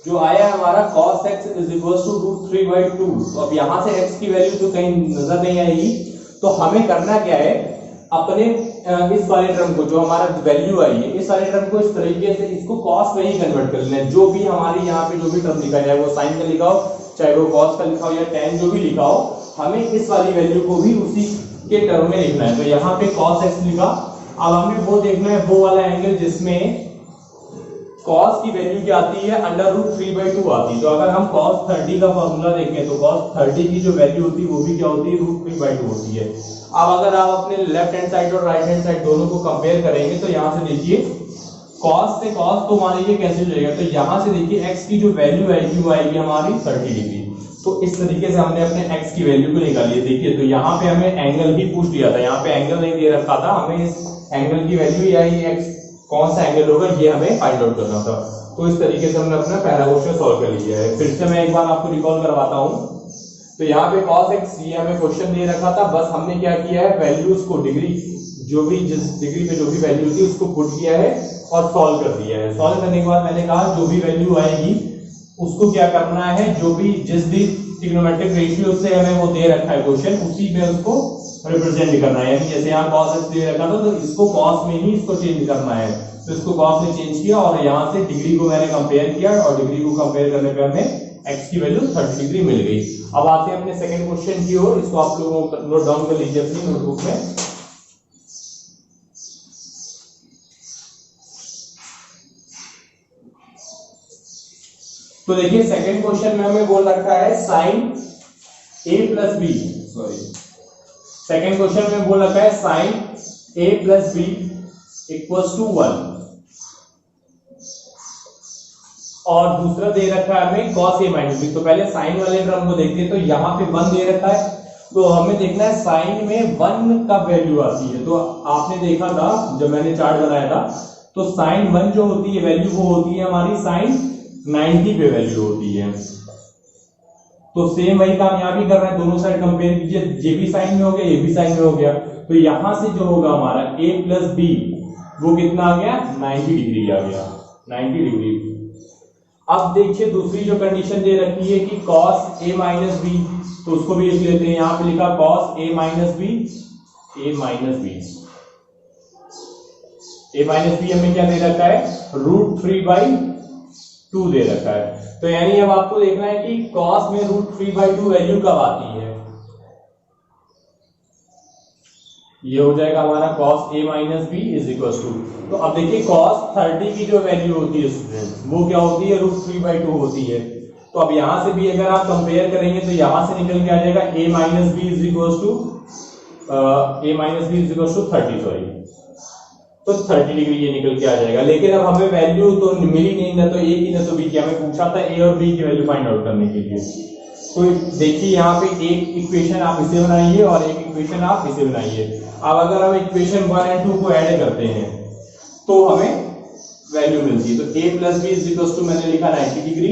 जो आया है हमारा cos x is equal to √3/2। तो अब यहाँ से x की वैल्यू तो कहीं नजर नहीं आएगी, तो हमें करना क्या है, अपने इस वाले टर्म को जो हमारा वैल्यू आई है इस वाले टर्म को इस तरीके से इसको cos में ही कन्वर्ट कर लेना है। जो भी हमारी यहाँ पे जो भी टर्म लिखा जाए, वो साइन का लिखा हो चाहे वो cos का लिखा हो या tan जो भी लिखा हो, हमें इस वाली वैल्यू को भी उसी के टर्म में लिखना है। तो यहाँ पे cos x लिखा। अब हमें वो देखना है वो वाला एंगल जिसमें cos की वैल्यू क्या आती है, √3/2 आती है। तो अगर हम cos 30 का फॉर्मूला देखें तो cos 30 की जो वैल्यू होती है वो भी क्या होती है, √3/2 होती है। अब अगर आप अपने लेफ्ट हैंड साइड और राइट हैंड साइड दोनों को कंपेयर करेंगे तो यहाँ से देखिए cos से cos तो हमारे ये कैंसिल हो जाएगा। तो यहाँ से देखिए x की जो वैल्यू आएगी वो आएगी हमारी 30 डिग्री। तो इस तरीके से हमने अपने x की वैल्यू को निकाली है। देखिए तो यहाँ पे हमें एंगल ही पूछ लिया था, यहाँ पे एंगल नहीं दे रखा था, हमें इस एंगल की वैल्यू या ये x कौन सा एंगल होगा ये हमें फाइंड आउट करना था। तो इस तरीके से हमने अपना पहला क्वेश्चन सॉल्व कर लिया है। फिर से मैं एक बार आपको रिकॉल करवाता हूँ। तो यहाँ पे cos x ये हमें क्वेश्चन दे रखा था, बस हमने क्या किया है, वैल्यूज को डिग्री जो भी जिस डिग्री पे जो भी वैल्यू थी उसको पुट किया है और सॉल्व कर दिया है। सॉल्व करने के बाद मैंने कहा जो भी वैल्यू आएगी उसको क्या करना है, जो भी जिस भी ट्रिग्नोमेट्रिक रेशियो से हमें वो दे रखा है क्वेश्चन, उसी में उसको रिप्रेजेंट करना है। यानी जैसे यहाँ cos x दे रखा था तो इसको cos में ही इसको चेंज करना है। तो इसको cos में चेंज किया और यहाँ से डिग्री को मैंने कंपेयर किया, और डिग्री को कंपेयर करने पे हमें x की वैल्यू 30 डिग्री मिल गई। अब आते हैं अपने सेकंड क्वेश्चन की ओर। इसको आप लोग नोट डाउन कर लीजिए अपनी नोटबुक में। तो देखिए सेकंड क्वेश्चन में हमें बोल रखा है sin a plus b, second question में बोल रखा है sin a plus b equals to 1, और दूसरा दे रखा है हमें cos a माइनस बी। तो पहले साइन वाले टर्म को देखते हैं। तो यहाँ पे 1 दे रखा है, तो हमें देखना है साइन में 1 का वैल्यू आती है। तो आपने देखा था जब मैंने चार्ट बनाया था, तो साइन 1 जो होती है वैल्यू वो होती है हमारी साइन 90 पे वैल्यू होती है। तो सेम वही काम यहाँ भी कर रहे हैं, दोनों साइड कंपेयर कीजिए, ये भी साइन में हो गया ये भी साइन में हो गया। तो यहां से जो होगा हमारा a प्लस बी वो कितना आ गया, 90 डिग्री आ गया, 90 डिग्री। अब देखिए दूसरी जो कंडीशन दे रखी है कि cos a माइनस बी, तो उसको भी लिख लेते हैं। यहां पे लिखा cos a minus b, a minus b, a minus b हमें क्या दे रखा है, √3/2 दे रखा है। तो यानी अब आपको देखना है कि cos में √3/2 वैल्यू कब आती है। ये हो जाएगा हमारा cos a minus b is equal to, तो अब देखिए cos 30 की जो वैल्यू होती है स्टूडेंट वो क्या होती है, √3/2 होती है। तो अब यहां से भी अगर आप कंपेयर करेंगे तो यहां से निकल के आ जाएगा a minus b is equal to 30, sorry, तो 30 डिग्री ये निकल के आ जाएगा। लेकिन अब हमें वैल्यू तो मिली नहीं, ना तो a की ना तो b की, हमें पूछा था a और b की वैल्यू फाइंड आउट करने के लिए। तो देखिए यहाँ पे एक इक्वेशन आप इसे बनाइए और एक इक्वेशन आप इसे बनाइए। अब अगर हम इक्वेशन 1 और 2 को ऐड करते हैं तो हमें वैल्यू मिलती है। तो a plus b is equal to, मैंने लिखा 90 डिग्री,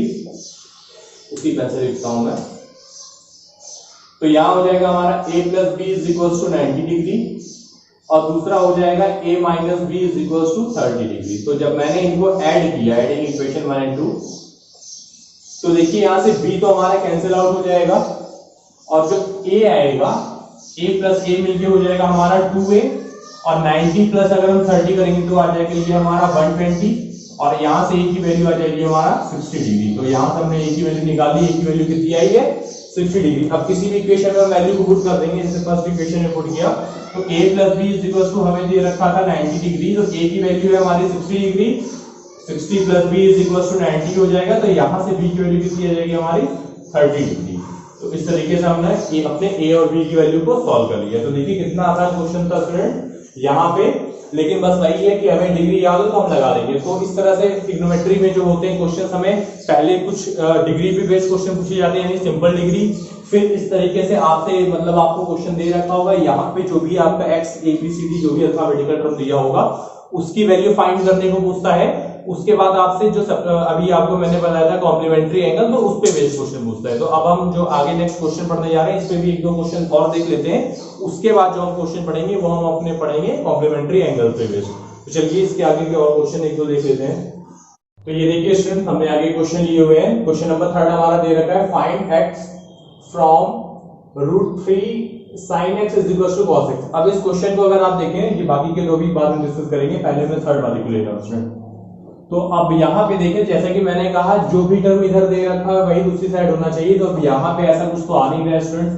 उसी तरह से लिखता हूं मैं। तो यहां हो जाएगा हमारा a plus b is equal to 90 degree और दूसरा हो जाएगा a minus b is equal to 30 degree. तो जब मैंने इनको ऐड किया, एडिंग इक्वेशन 1 और 2, तो देखिए यहां से b तो हमारा कैंसिल आउट हो जाएगा और जो a आएगा, a प्लस a मिलके हो जाएगा हमारा 2a, और 90 प्लस अगर हम 30 करेंगे तो आ जाएगा ये हमारा 120, और यहां से a की वैल्यू आ जाएगी हमारा 60 डिग्री। तो यहां से हमने a की वैल्यू निकाली, a की वैल्यू कितनी आई है, 60 डिग्री। अब किसी भी इक्वेशन में वैल्यू को पुट कर देंगे, जैसे फर्स्ट इक्वेशन में पुट किया तो a plus b is equal to हमें दे रखा था 90 डिग्री, तो a की वैल्यू है हमारी 60 degree, 60 plus b is equal to 90 हो जाएगा। तो यहां से b की वैल्यू कितनी आ जाएगी हमारी 30 डिग्री। तो इस तरीके से हमने अपने a और b की वैल्यू को सॉल्व कर लिया। तो देखिए कितना आसान क्वेश्चन था स्टूडेंट यहाँ पे, लेकिन बस वही है कि हमें डिग्री याद हो तो हम लगा देंगे। तो इस तरह से ट्रिग्नोमेट्री में जो होते हैं क्वेश्चन, हमें पहले कुछ डिग्री पे बेस्ड क्वेश्चन पूछे जाते हैं, यानी सिंपल डिग्री। फिर इस तरीके से आपसे मतलब आपको क्वेश्चन दे रखा होगा, यहाँ पे जो भी आपका x ABCD जो भी अल्फाबेटिकल टर्म दिया होगा उसकी वैल्यू फाइंड करने को पूछता है। उसके बाद आपसे जो अभी आपको मैंने बताया था कॉम्प्लीमेंट्री एंगल, तो उस पे बेस्ड क्वेश्चन पूछता है। तो अब हम जो आगे नेक्स्ट क्वेश्चन पढ़ने जा रहे हैं, इस पे भी एक दो क्वेश्चन और देख लेते हैं। उसके बाद जो हम क्वेश्चन पढ़ेंगे वो हम अपने पढ़ेंगे कॉम्प्लीमेंट्री एंगल पे बेस्ड। तो चलिए इसके आगे के और क्वेश्चन एक दो देख लेते हैं। तो ये देखिए स्टूडेंट, हमने आगे क्वेश्चन लिए हुए हैं। क्वेश्चन नंबर 3 हमारा दे रखा है, find x from √3 sin x is equal to cos x। अब इस क्वेश्चन को अगर आप देखें, ये बाकी के दो भी बाद में डिस्कस करेंगे, पहले मैं थर्ड वाले को ले रहा हूं स्टूडेंट। तो अब यहाँ पे देखें, जैसा कि मैंने कहा जो भी टर्म इधर दे रखा है वही दूसरी साइड होना चाहिए। तो अब यहाँ पे ऐसा कुछ तो आ नहीं रहा है स्टूडेंट,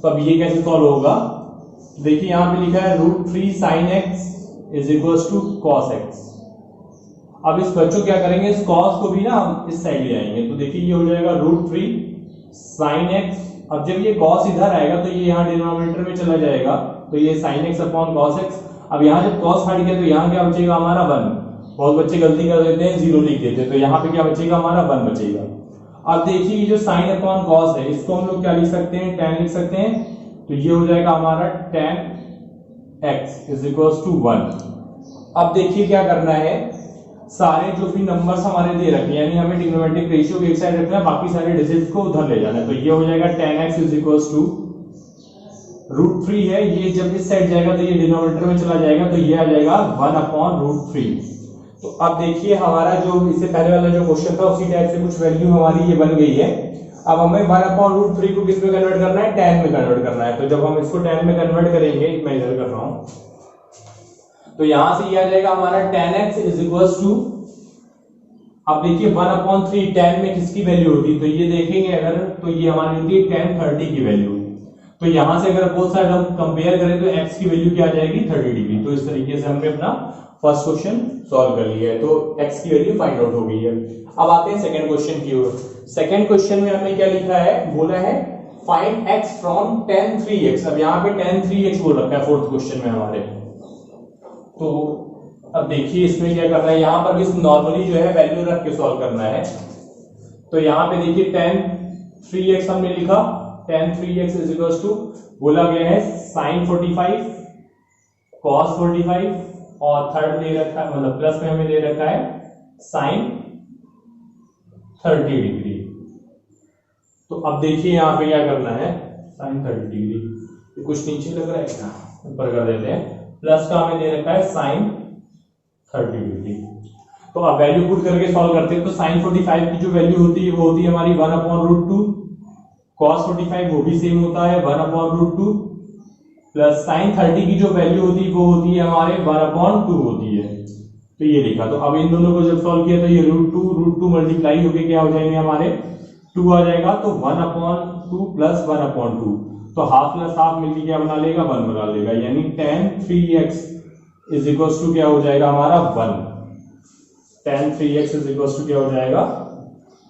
तो अब ये कैसे सॉल्व होगा। देखिए यहाँ पे लिखा है √3 sin x is equal to cos x। अब इस बच्चों क्या करेंगे, इस cos को भी ना हम इस साइड ले आएंगे। तो देखिए ये हो जाएगा √3 sin x। अब जब ये cos इधर आएगा तो ये यहाँ डिनोमिनेटर में चला जाएगा, तो ये sin x upon cos x। अब यहाँ जब cos हट गया तो यहाँ क्या बचेगा हमारा 1। बहुत बच्चे गलती कर देते हैं, 0 लिख देते हैं, तो यहाँ पे क्या बचेगा हमारा 1 बचेगा। अब देखिए ये जो sin अपॉन cos है, इसको हम लोग क्या लिख सकते हैं, tan लिख सकते हैं। तो ये हो जाएगा हमारा tan x is equal to 1। अब देखिए क्या करना है, सारे जो भी नंबर्स हमारे दे रखे हैं, यानी हमें ट्रिग्नोमेट्रिक रेशियो एक साइड रखना है, बाकी सारे डिजिट्स को उधर ले जाना है। तो ये हो जाएगा tan x is equal to √3 है, ये जब इस साइड जाएगा तो ये डिनोमिनेटर में चला जाएगा, तो ये आ जाएगा 1 अपॉन √3। तो अब देखिए हमारा जो इससे पहले वाला जो क्वेश्चन था उसी टाइप से कुछ वैल्यू हमारी ये बन गई है। अब हमें 1 अपॉन √3 को किस में कन्वर्ट करना है, tan में कन्वर्ट करना है। तो जब हम इसको tan में कन्वर्ट करेंगे, मैं इधर कर रहा हूं, तो यहां से ये आ जाएगा हमारा tan x is equal to, अब देखिए 1 अपॉन 3 tan में किसकी वैल्यू होती, तो ये देखेंगे अगर, तो ये हमारी होती है tan 30 की वैल्यू। तो यहां से अगर बोथ साइड हम कंपेयर करें तो x की वैल्यू क्या आ जाएगी 30 डिग्री। तो इस तरीके से हमने अपना फर्स्ट क्वेश्चन सॉल्व कर लिया है, तो x की वैल्यू फाइंड आउट हो गई है। अब आते हैं सेकंड क्वेश्चन की ओर। सेकंड क्वेश्चन में हमने क्या लिखा है, बोला है find x from tan 3x। अब यहाँ पे tan 3x बोल रखा है फोर्थ क्वेश्चन में हमारे। तो अब देखिए इसमें क्या करना है, यहाँ पर भी नॉर्मली जो है वैल्यू रख के सॉल्व करना है। तो यहाँ पे देखिए tan 3x हमने लिखा, tan 3x is equal to, बोला गया है sin 45 cos 45 और थर्ड दे रखा है, मतलब प्लस में हमें दे रखा है sin 30 डिग्री। तो अब देखिए यहाँ पे क्या करना है, sin 30 डिग्री। कुछ नीचे लग रहा है क्या, ऊपर कर देते हैं। प्लस का हमें दे रखा है साइन 30 डिग्री। तो अब वैल्यू पुट करके सॉल्व करते हैं। तो साइन 45 की जो वैल्यू होती है वो होती है हमारी 1/√2। कॉस 45 वो भी सेम होता है 1/√2 प्लस साइन 30 की जो वैल्यू होती है वो होती है हमारे 1/2 होती है। तो ये लिखा। तो अब इन दोनों को जब सॉल्व किया तो ये √2 मल्टीप्लाई होके क्या हो जाएंगे हमारे 2 आ जाएगा। तो 1/2 प्लस 1/2 तो हाफ प्लस हाफ मिलकर क्या बना लेगा 1 बना लेगा, यानी tan 3x is equal to क्या हो जाएगा हमारा 1। tan 3x is equal to क्या हो जाएगा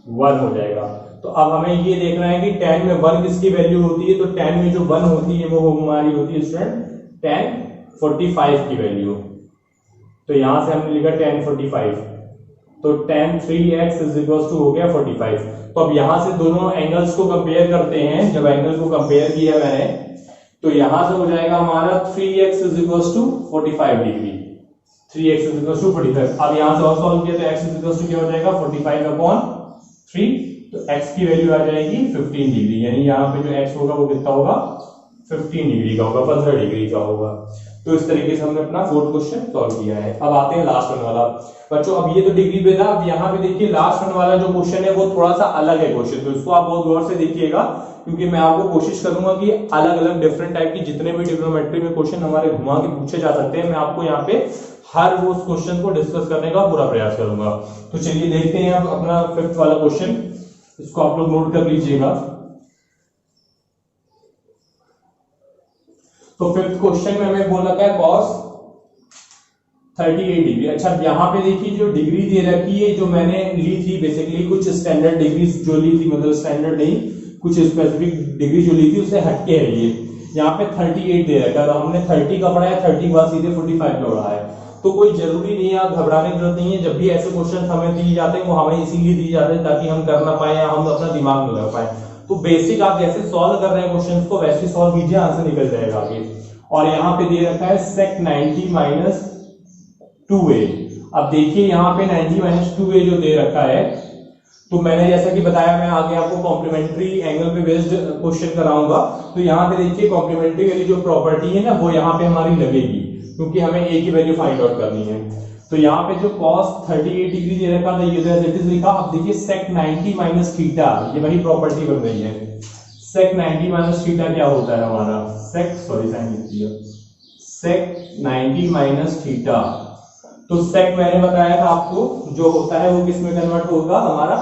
1 हो जाएगा। तो अब हमें ये देखना है कि tan में 1 किसकी वैल्यू होती है। तो tan में जो 1 होती है वो हमारी होती है स्टूडेंट tan 45 की वैल्यू। तो यहां से हमने लिखा tan 45, तो tan 3x is equal to हो गया 45। तो अब यहां से दोनों एंगल्स को कंपेयर करते हैं। जब एंगल को कंपेयर किया मैंने तो यहां से हो जाएगा हमारा 3x is equal to 45 degree. 3x is equal to 45। अब यहां से और सॉल्व किया तो x इज इक्वल टू क्या हो जाएगा 45/3। तो x की वैल्यू आ जाएगी 15 डिग्री, यानी यहाँ पे जो x होगा वो कितना होगा 15 डिग्री का होगा, 15 डिग्री का होगा। तो इस तरीके से हमने अपना फोर्थ क्वेश्चन सॉल्व किया है। अब आते हैं लास्ट वन वाला। बच्चों अब ये तो डिग्री पे था, अब यहाँ पे देखिए लास्ट वन वाला जो क्वेश्चन है वो थोड़ा सा अलग है क्वेश्चन। तो इसको आप बहुत गौर से देखिएगा क्योंकि मैं आपको कोशिश करूंगा कि अलग अलग डिफरेंट टाइप की जितने भी ट्रिग्नोमेट्री में क्वेश्चन हमारे घुमा के पूछे जा सकते हैं, मैं आपको यहाँ पे हर वो क्वेश्चन को डिस्कस करने का पूरा प्रयास करूंगा। तो चलिए देखते हैं अब अपना फिफ्थ वाला क्वेश्चन। इसको आप लोग नोट कर लीजिएगा। तो फिफ्थ क्वेश्चन में हमें बोला क्या है cos 38 डिग्री। अच्छा यहाँ पे देखिए जो डिग्री दे रखी है जो मैंने ली थी बेसिकली कुछ स्टैंडर्ड डिग्री जो ली थी, मतलब स्टैंडर्ड नहीं कुछ स्पेसिफिक डिग्री जो ली थी उससे हटके है ये। यहाँ पे 38 दे रखा है, हमने 30 का पढ़ा है, 30 के बाद सीधे 45 का पढ़ा है। तो कोई जरूरी नहीं है, आप घबराने की जरूरत नहीं है। जब भी ऐसे क्वेश्चन हमें दिए जाते हैं वो हमें इसीलिए दिए जाते हैं ताकि हम कर ना पाए या हम अपना दिमाग में लगा पाए। तो बेसिक आप जैसे सॉल्व कर रहे हैं क्वेश्चन को वैसे सॉल्व कीजिए, आंसर निकल जाएगा आगे। और यहाँ पे दे रखा है sec 90 - 2a। अब देखिए यहाँ पे 90 - 2a जो दे रखा है, तो मैंने जैसा कि बताया मैं आगे आपको कॉम्प्लीमेंट्री एंगल पे बेस्ड क्वेश्चन कराऊंगा। तो यहाँ पे देखिए कॉम्प्लीमेंट्री वाली जो प्रॉपर्टी है ना वो यहाँ पे हमारी लगेगी क्योंकि हमें a की वैल्यू फाइंड आउट करनी है। तो यहाँ पे जो cos 38 डिग्री दे रखा था ये एज इट इज लिखा। अब देखिए sec 90 - थीटा, ये वही प्रॉपर्टी बन रही है। sec 90 - थीटा क्या होता है हमारा sec 90 - थीटा। तो sec मैंने बताया था आपको जो होता है वो किस में कन्वर्ट होगा हमारा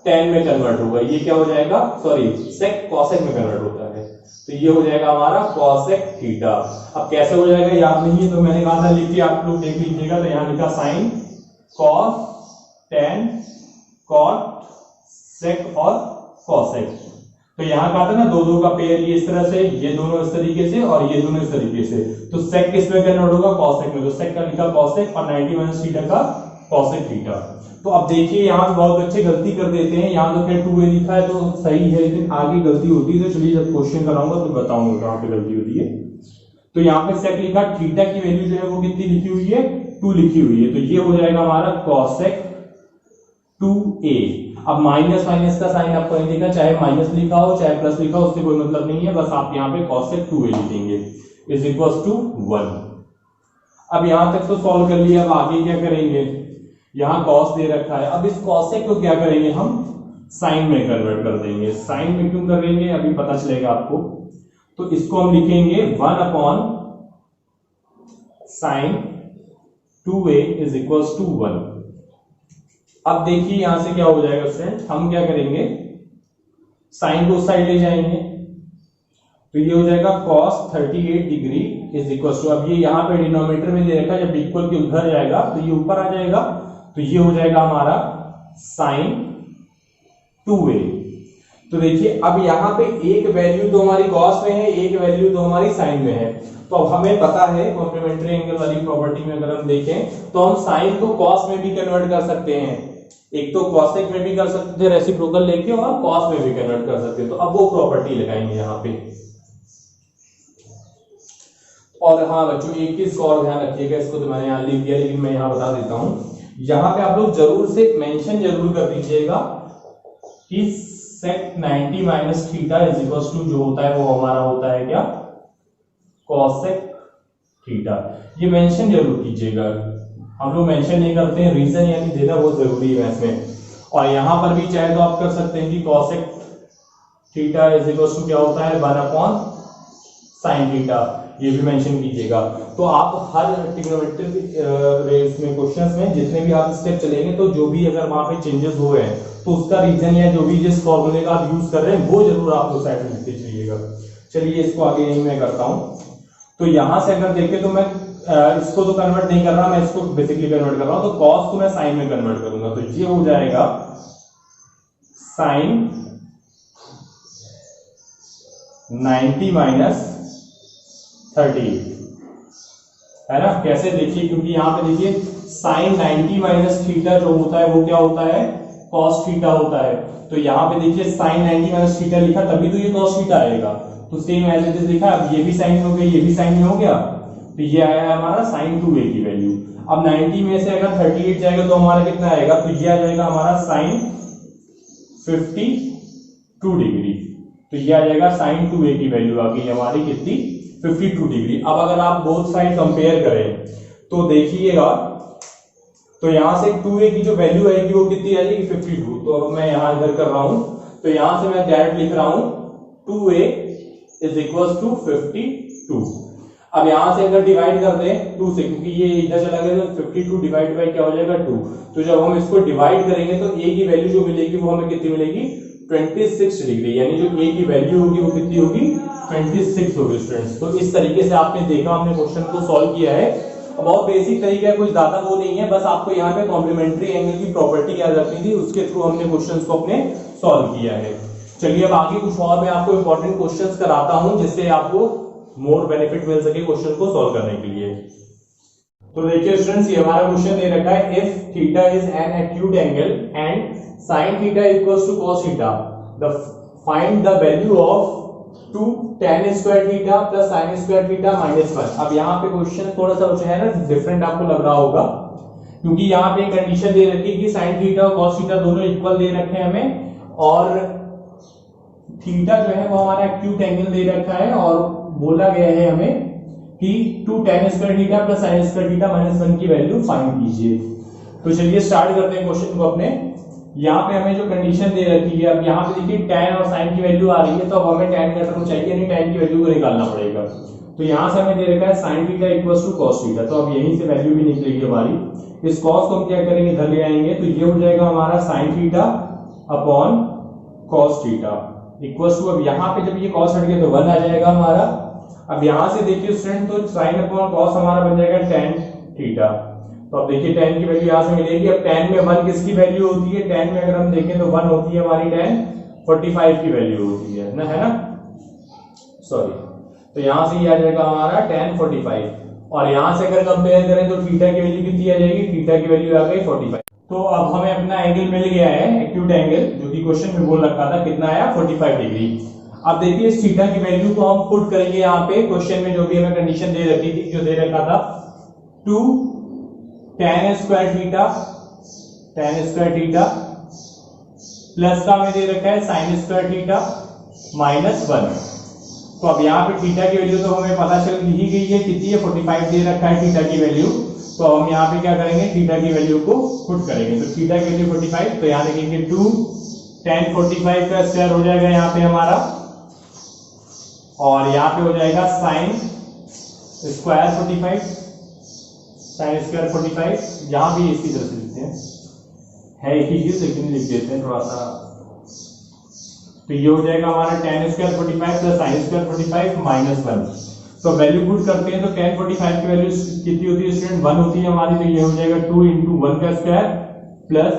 tan में कन्वर्ट होगा। ये क्या हो जाएगा sec cosec में कन्वर्ट होता है। तो ये हो जाएगा हमारा cosec थीटा। अब कैसे हो जाएगा याद नहीं है तो मैंने कहा था लिखिए, आप लोग देख लीजिएगा। तो यहाँ लिखा sin cos tan cot sec और cosec। तो यहाँ कहा था ना दो का पेयर, ये इस तरह से, ये दोनों इस तरीके से और ये दोनों इस तरीके से। तो sec किस में कन्वर्ट होगा cosec में। तो sec का लिखा cosec और 90 - थीटा का cosec थीटा। तो अब देखिए यहाँ पे बहुत अच्छे गलती कर देते हैं। यहाँ तो खैर 2a लिखा है तो सही है, लेकिन आगे गलती होती है। तो चलिए जब क्वेश्चन कराऊंगा तो बताऊंगा कहाँ पे गलती होती है। तो यहाँ पे sec लिखा, थीटा की वैल्यू जो है वो कितनी लिखी हुई है 2 लिखी हुई है। तो ये हो जाएगा हमारा cosec 2a। अब माइनस माइनस का साइन आपको नहीं दिखा, चाहे माइनस लिखा हो चाहे प्लस लिखा हो उससे कोई मतलब नहीं है, बस आप यहाँ पे cosec 2a लिखेंगे इज इक्वल टू 1। अब यहां तक तो सॉल्व कर लिया। अब आगे क्या करेंगे, यहाँ cos दे रखा है, अब इस cosec को क्या करेंगे हम साइन में कन्वर्ट कर देंगे। साइन में क्यों करेंगे अभी पता चलेगा आपको। तो इसको हम लिखेंगे 1/sin 2a is equal to 1। अब देखिए यहां से क्या हो जाएगा स्टूडेंट, हम क्या करेंगे साइन को उस साइड ले जाएंगे। तो ये हो जाएगा cos 38 degree is equal to, अब ये यहाँ पे डिनोमिनेटर में दे रखा है, जब इक्वल के उधर जाएगा तो ये ऊपर आ जाएगा। तो ये हो जाएगा हमारा sin 2a। तो देखिए अब यहाँ पे एक वैल्यू तो हमारी cos में है, एक वैल्यू तो हमारी sin में है। तो अब हमें पता है कॉम्प्लीमेंट्री एंगल वाली प्रॉपर्टी में अगर हम देखें तो हम sin को cos में भी कन्वर्ट कर सकते हैं। एक तो cosec में भी कर सकते थे रेसिप्रोकल लेके और cos में भी कन्वर्ट कर सकते हैं। तो अब वो प्रॉपर्टी लगाएंगे यहाँ पे। और हाँ बच्चों एक चीज को और ध्यान रखिएगा, इसको तो मैंने यहाँ लिख दिया लेकिन मैं यहाँ बता देता हूँ। यहाँ पे आप लोग जरूर से मेंशन जरूर कर दीजिएगा कि sec 90 - theta is equal to जो होता है वो हमारा होता है क्या कॉसेक थीटा। ये मेंशन जरूर कीजिएगा, हम लोग मेंशन नहीं करते हैं, रीजन यानी देना बहुत जरूरी है इसमें। और यहां पर भी चाहे तो आप कर सकते हैं कि cosec theta is equal to क्या होता है 1 अपॉन साइन थीटा, ये भी मेंशन कीजिएगा। तो आप हर ट्रिग्नोमेट्रिक रेस में क्वेश्चंस में जितने भी आप स्टेप चलेंगे तो जो भी अगर वहां पे चेंजेस हुए हैं तो उसका रीजन या जो भी जिस फॉर्मूले का आप यूज कर रहे हैं वो जरूर आप उस साइड में लिखते चलिएगा। चलिए इसको आगे यही मैं करता हूं। तो यहां से अगर देखें तो मैं इसको तो कन्वर्ट नहीं कर रहा, मैं इसको बेसिकली कन्वर्ट कर रहा हूं। तो कॉस को मैं साइन में कन्वर्ट करूंगा, तो ये हो जाएगा साइन 90 माइनस 38, है ना। कैसे देखिए, क्योंकि यहां पे देखिए साइन 90 माइनस थीटा जो होता है वो क्या होता है कॉस थीटा होता है। तो यहाँ पे देखिए साइन 90 माइनस थीटा लिखा तभी तो ये कॉस थीटा आएगा। तो सेम एज इट इज लिखा, अब ये भी साइन में हो गया, ये भी साइन में हो गया, तो ये आया हमारा साइन 2a की वैल्यू। अब 90 में से अगर 38 जाएगा तो हमारा कितना आएगा, तो ये आ जाएगा हमारा साइन 52 डिग्री। तो ये आ जाएगा साइन 2a की वैल्यू आ गई हमारी कितनी 52 डिग्री। अब अगर आप बोथ साइड कंपेयर करें तो देखिएगा, तो यहां से 2a की जो वैल्यू आएगी वो कितनी आ जाएगी 52। तो अब मैं यहां इधर कर रहा हूं, तो यहां से मैं डायरेक्ट लिख रहा हूं 2a इज इक्वल टू 52। अब यहां से अगर डिवाइड कर दें 2 से, क्योंकि ये इधर चला गया तो 52 डिवाइड बाय क्या हो जाएगा 2। तो जब हम इसको डिवाइड करेंगे तो a की वैल्यू जो मिलेगी वो हमें कितनी मिलेगी 26 डिग्री, यानी जो a की वैल्यू होगी वो कितनी होगी 26 होगी स्टूडेंट्स। तो इस तरीके से आपने देखा, हमने क्वेश्चन को सॉल्व किया है। बहुत बेसिक तरीका है, कुछ ज्यादा वो नहीं है, बस आपको यहाँ पे कॉम्प्लीमेंट्री एंगल की प्रॉपर्टी याद रखनी थी, उसके थ्रू हमने क्वेश्चंस को अपने सॉल्व किया है। चलिए अब आगे कुछ और मैं आपको इंपॉर्टेंट क्वेश्चंस कराता हूं जिससे आपको मोर बेनिफिट मिल सके क्वेश्चन को सॉल्व करने के लिए। तो देखिए स्टूडेंट्स, ये हमारा क्वेश्चन दे रखा है, if theta is an acute angle and sin theta equals to cos theta, the find the value of 2 tan square theta plus sin square theta minus 1। अब यहाँ पे क्वेश्चन थोड़ा सा जो है ना डिफरेंट आपको लग रहा होगा, क्योंकि यहाँ पे कंडीशन दे रखी है कि sin थीटा और cos थीटा दोनों इक्वल दे रखे हैं हमें, और थीटा जो है वो हमारा एक्यूट एंगल दे रखा है, और बोला गया है हमें कि 2 tan square theta plus sin square theta minus 1 की वैल्यू फाइंड कीजिए। तो चलिए स्टार्ट करते हैं क्वेश्चन को अपने। यहाँ पे हमें जो कंडीशन दे रखी है, अब यहाँ पे देखिए tan और sin की वैल्यू आ रही है, तो अब हमें tan का टर्म चाहिए नहीं, tan की वैल्यू को निकालना पड़ेगा। तो यहाँ से हमें दे रखा है sin theta equals to cos theta, तो अब यहीं से वैल्यू भी निकलेगी हमारी। इस cos को हम क्या करेंगे इधर ले आएंगे, तो ये हो जाएगा हमारा sin theta upon cos theta equals to, अब यहाँ पे जब ये cos हट गया तो 1 आ जाएगा हमारा। अब यहाँ से देखिए स्टूडेंट, तो sin अपॉन cos हमारा बन जाएगा tan थीटा। तो अब देखिए tan की वैल्यू यहाँ से मिलेगी। अब tan में 1 किसकी वैल्यू होती है, tan में अगर हम देखें तो 1 होती है हमारी tan 45 की वैल्यू होती है ना, है ना, सॉरी। तो यहाँ से ये आ जाएगा हमारा tan 45, और यहाँ से अगर कंपेयर करें तो थीटा की वैल्यू कितनी आ जाएगी, थीटा की वैल्यू आ गई 45। तो अब हमें अपना एंगल मिल गया है, एक्यूट एंगल, जो कि क्वेश्चन में बोल रखा था, कितना आया 45 डिग्री। अब देखिए इस थीटा की वैल्यू को हम पुट करेंगे यहाँ पे, क्वेश्चन में जो भी हमें कंडीशन दे रखी थी, जो दे रखा था 2 tan स्क्वायर थीटा प्लस का हमें दे रखा है sin स्क्वायर थीटा माइनस 1। तो अब यहाँ पे थीटा की वैल्यू तो हमें पता चल ही गई है कितनी है, 45 दे रखा है थीटा की वैल्यू। तो हम यहाँ पे क्या करेंगे, थीटा की वैल्यू को पुट करेंगे। तो थीटा की वैल्यू 45, तो यहाँ देखेंगे 2 tan 45 का स्क्वायर हो जाएगा यहाँ पे हमारा, और यहाँ पे हो जाएगा sin स्क्वायर 45, sin स्क्वायर 45, यहाँ भी इसी तरह से लिखते हैं, है एक ही चीज लेकिन लिख देते हैं थोड़ा सा। तो ये हो जाएगा हमारा tan square 45 plus sin square 45 minus 1। तो वैल्यू पुट करते हैं, तो tan 45 की वैल्यू कितनी होती है स्टूडेंट 1 होती है हमारी, तो ये हो जाएगा 2 इंटू 1 का स्क्वायर प्लस,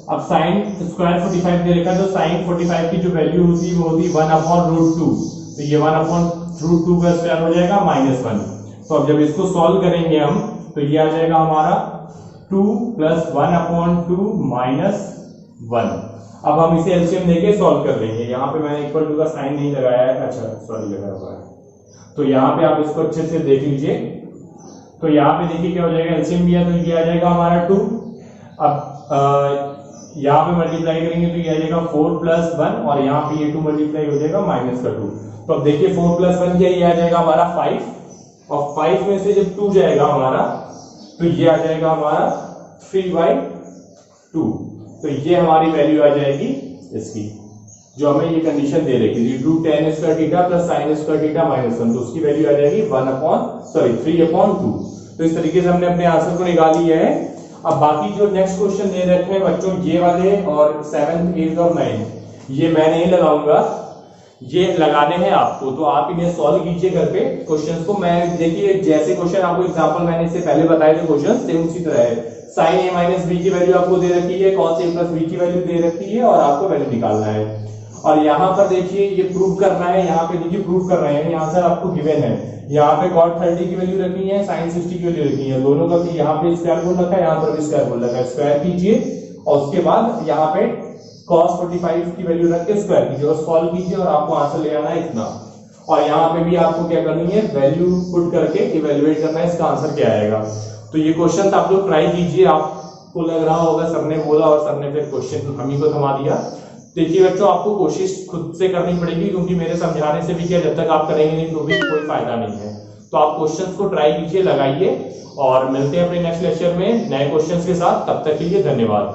अब sin स्क्वायर 45 दे रखा है, तो sin 45 की जो वैल्यू होती है वो होती है 1 अपॉन रूट 2, तो ये 1 अपॉन रूट 2 का स्क्वायर हो जाएगा माइनस 1। तो अब जब इसको सॉल्व करेंगे हम, तो ये आ जाएगा हमारा 2 प्लस 1 अपॉन 2 माइनस 1। अब हम इसे एलसीएम लेके सॉल्व कर लेंगे। यहाँ पे मैंने इक्वल टू का साइन नहीं लगाया है, अच्छा सॉरी लगाया हुआ है, तो यहाँ पे आप इसको अच्छे से देख लीजिए। तो यहाँ पे देखिए क्या हो जाएगा, एलसीएम लिया तो ये आ जाएगा हमारा 2। अब यहाँ पे मल्टीप्लाई करेंगे तो ये आ जाएगा 4 प्लस 1, और यहाँ पे ये 2 मल्टीप्लाई हो जाएगा माइनस का 2। तो अब देखिए 4 प्लस 1 क्या, ये आ जाएगा हमारा 5, और 5 में से जब 2 जाएगा हमारा तो ये आ जाएगा हमारा 3/2। तो ये हमारी वैल्यू आ जाएगी इसकी, जो हमें ये कंडीशन दे रखी थी, root tan square theta plus sin square theta -1, तो उसकी वैल्यू आ जाएगी 3/2। तो इस तरीके से हमने अपने आंसर को निकाल लिया है। अब बाकी जो नेक्स्ट क्वेश्चन दे रखे हैं बच्चों, ये वाले और 7th 8th और 9th, ये मैं नहीं लगाऊंगा, ये लगाने हैं आपको, तो आप इन्हें सॉल्व कीजिए घर पे क्वेश्चंस को। मैं देखिए जैसे क्वेश्चन आपको एग्जांपल मैंने इससे पहले बताए थे क्वेश्चन सेम उसी तरह है। sin a माइनस b की वैल्यू आपको दे रखी है, cos a प्लस b की वैल्यू दे रखी है और आपको वैल्यू निकालना है। और यहाँ पर देखिए ये प्रूव करना है, यहाँ पे देखिए प्रूव कर रहे हैं, यहाँ से आपको गिवन है, यहाँ पे cot 30 की वैल्यू रखी है, sin 60 की वैल्यू रखी है, दोनों का यहाँ पे स्क्वायर बोल रखा है, यहाँ पर भी स्क्वायर बोल रखा है, स्क्वायर कीजिए और उसके बाद यहाँ पे cos 45 की वैल्यू रख के स्क्वायर कीजिए और सॉल्व कीजिए और आपको आंसर ले आना है इतना। और यहाँ पे भी आपको क्या करनी है, वैल्यू पुट करके इवेल्युएट करना है इसका आंसर क्या आएगा। तो ये क्वेश्चन आप लोग ट्राई कीजिए, आपको लग रहा होगा सर ने बोला और सर ने फिर क्वेश्चन हम ही को थमा दिया। देखिए बच्चों आपको कोशिश खुद से करनी पड़ेगी, क्योंकि मेरे समझाने से भी क्या, जब तक आप करेंगे नहीं तो भी कोई फायदा नहीं है। तो आप क्वेश्चंस को ट्राई कीजिए, लगाइए और मिलते हैं अपने नेक्स्ट लेक्चर में नए क्वेश्चंस के साथ। तब तक के लिए धन्यवाद।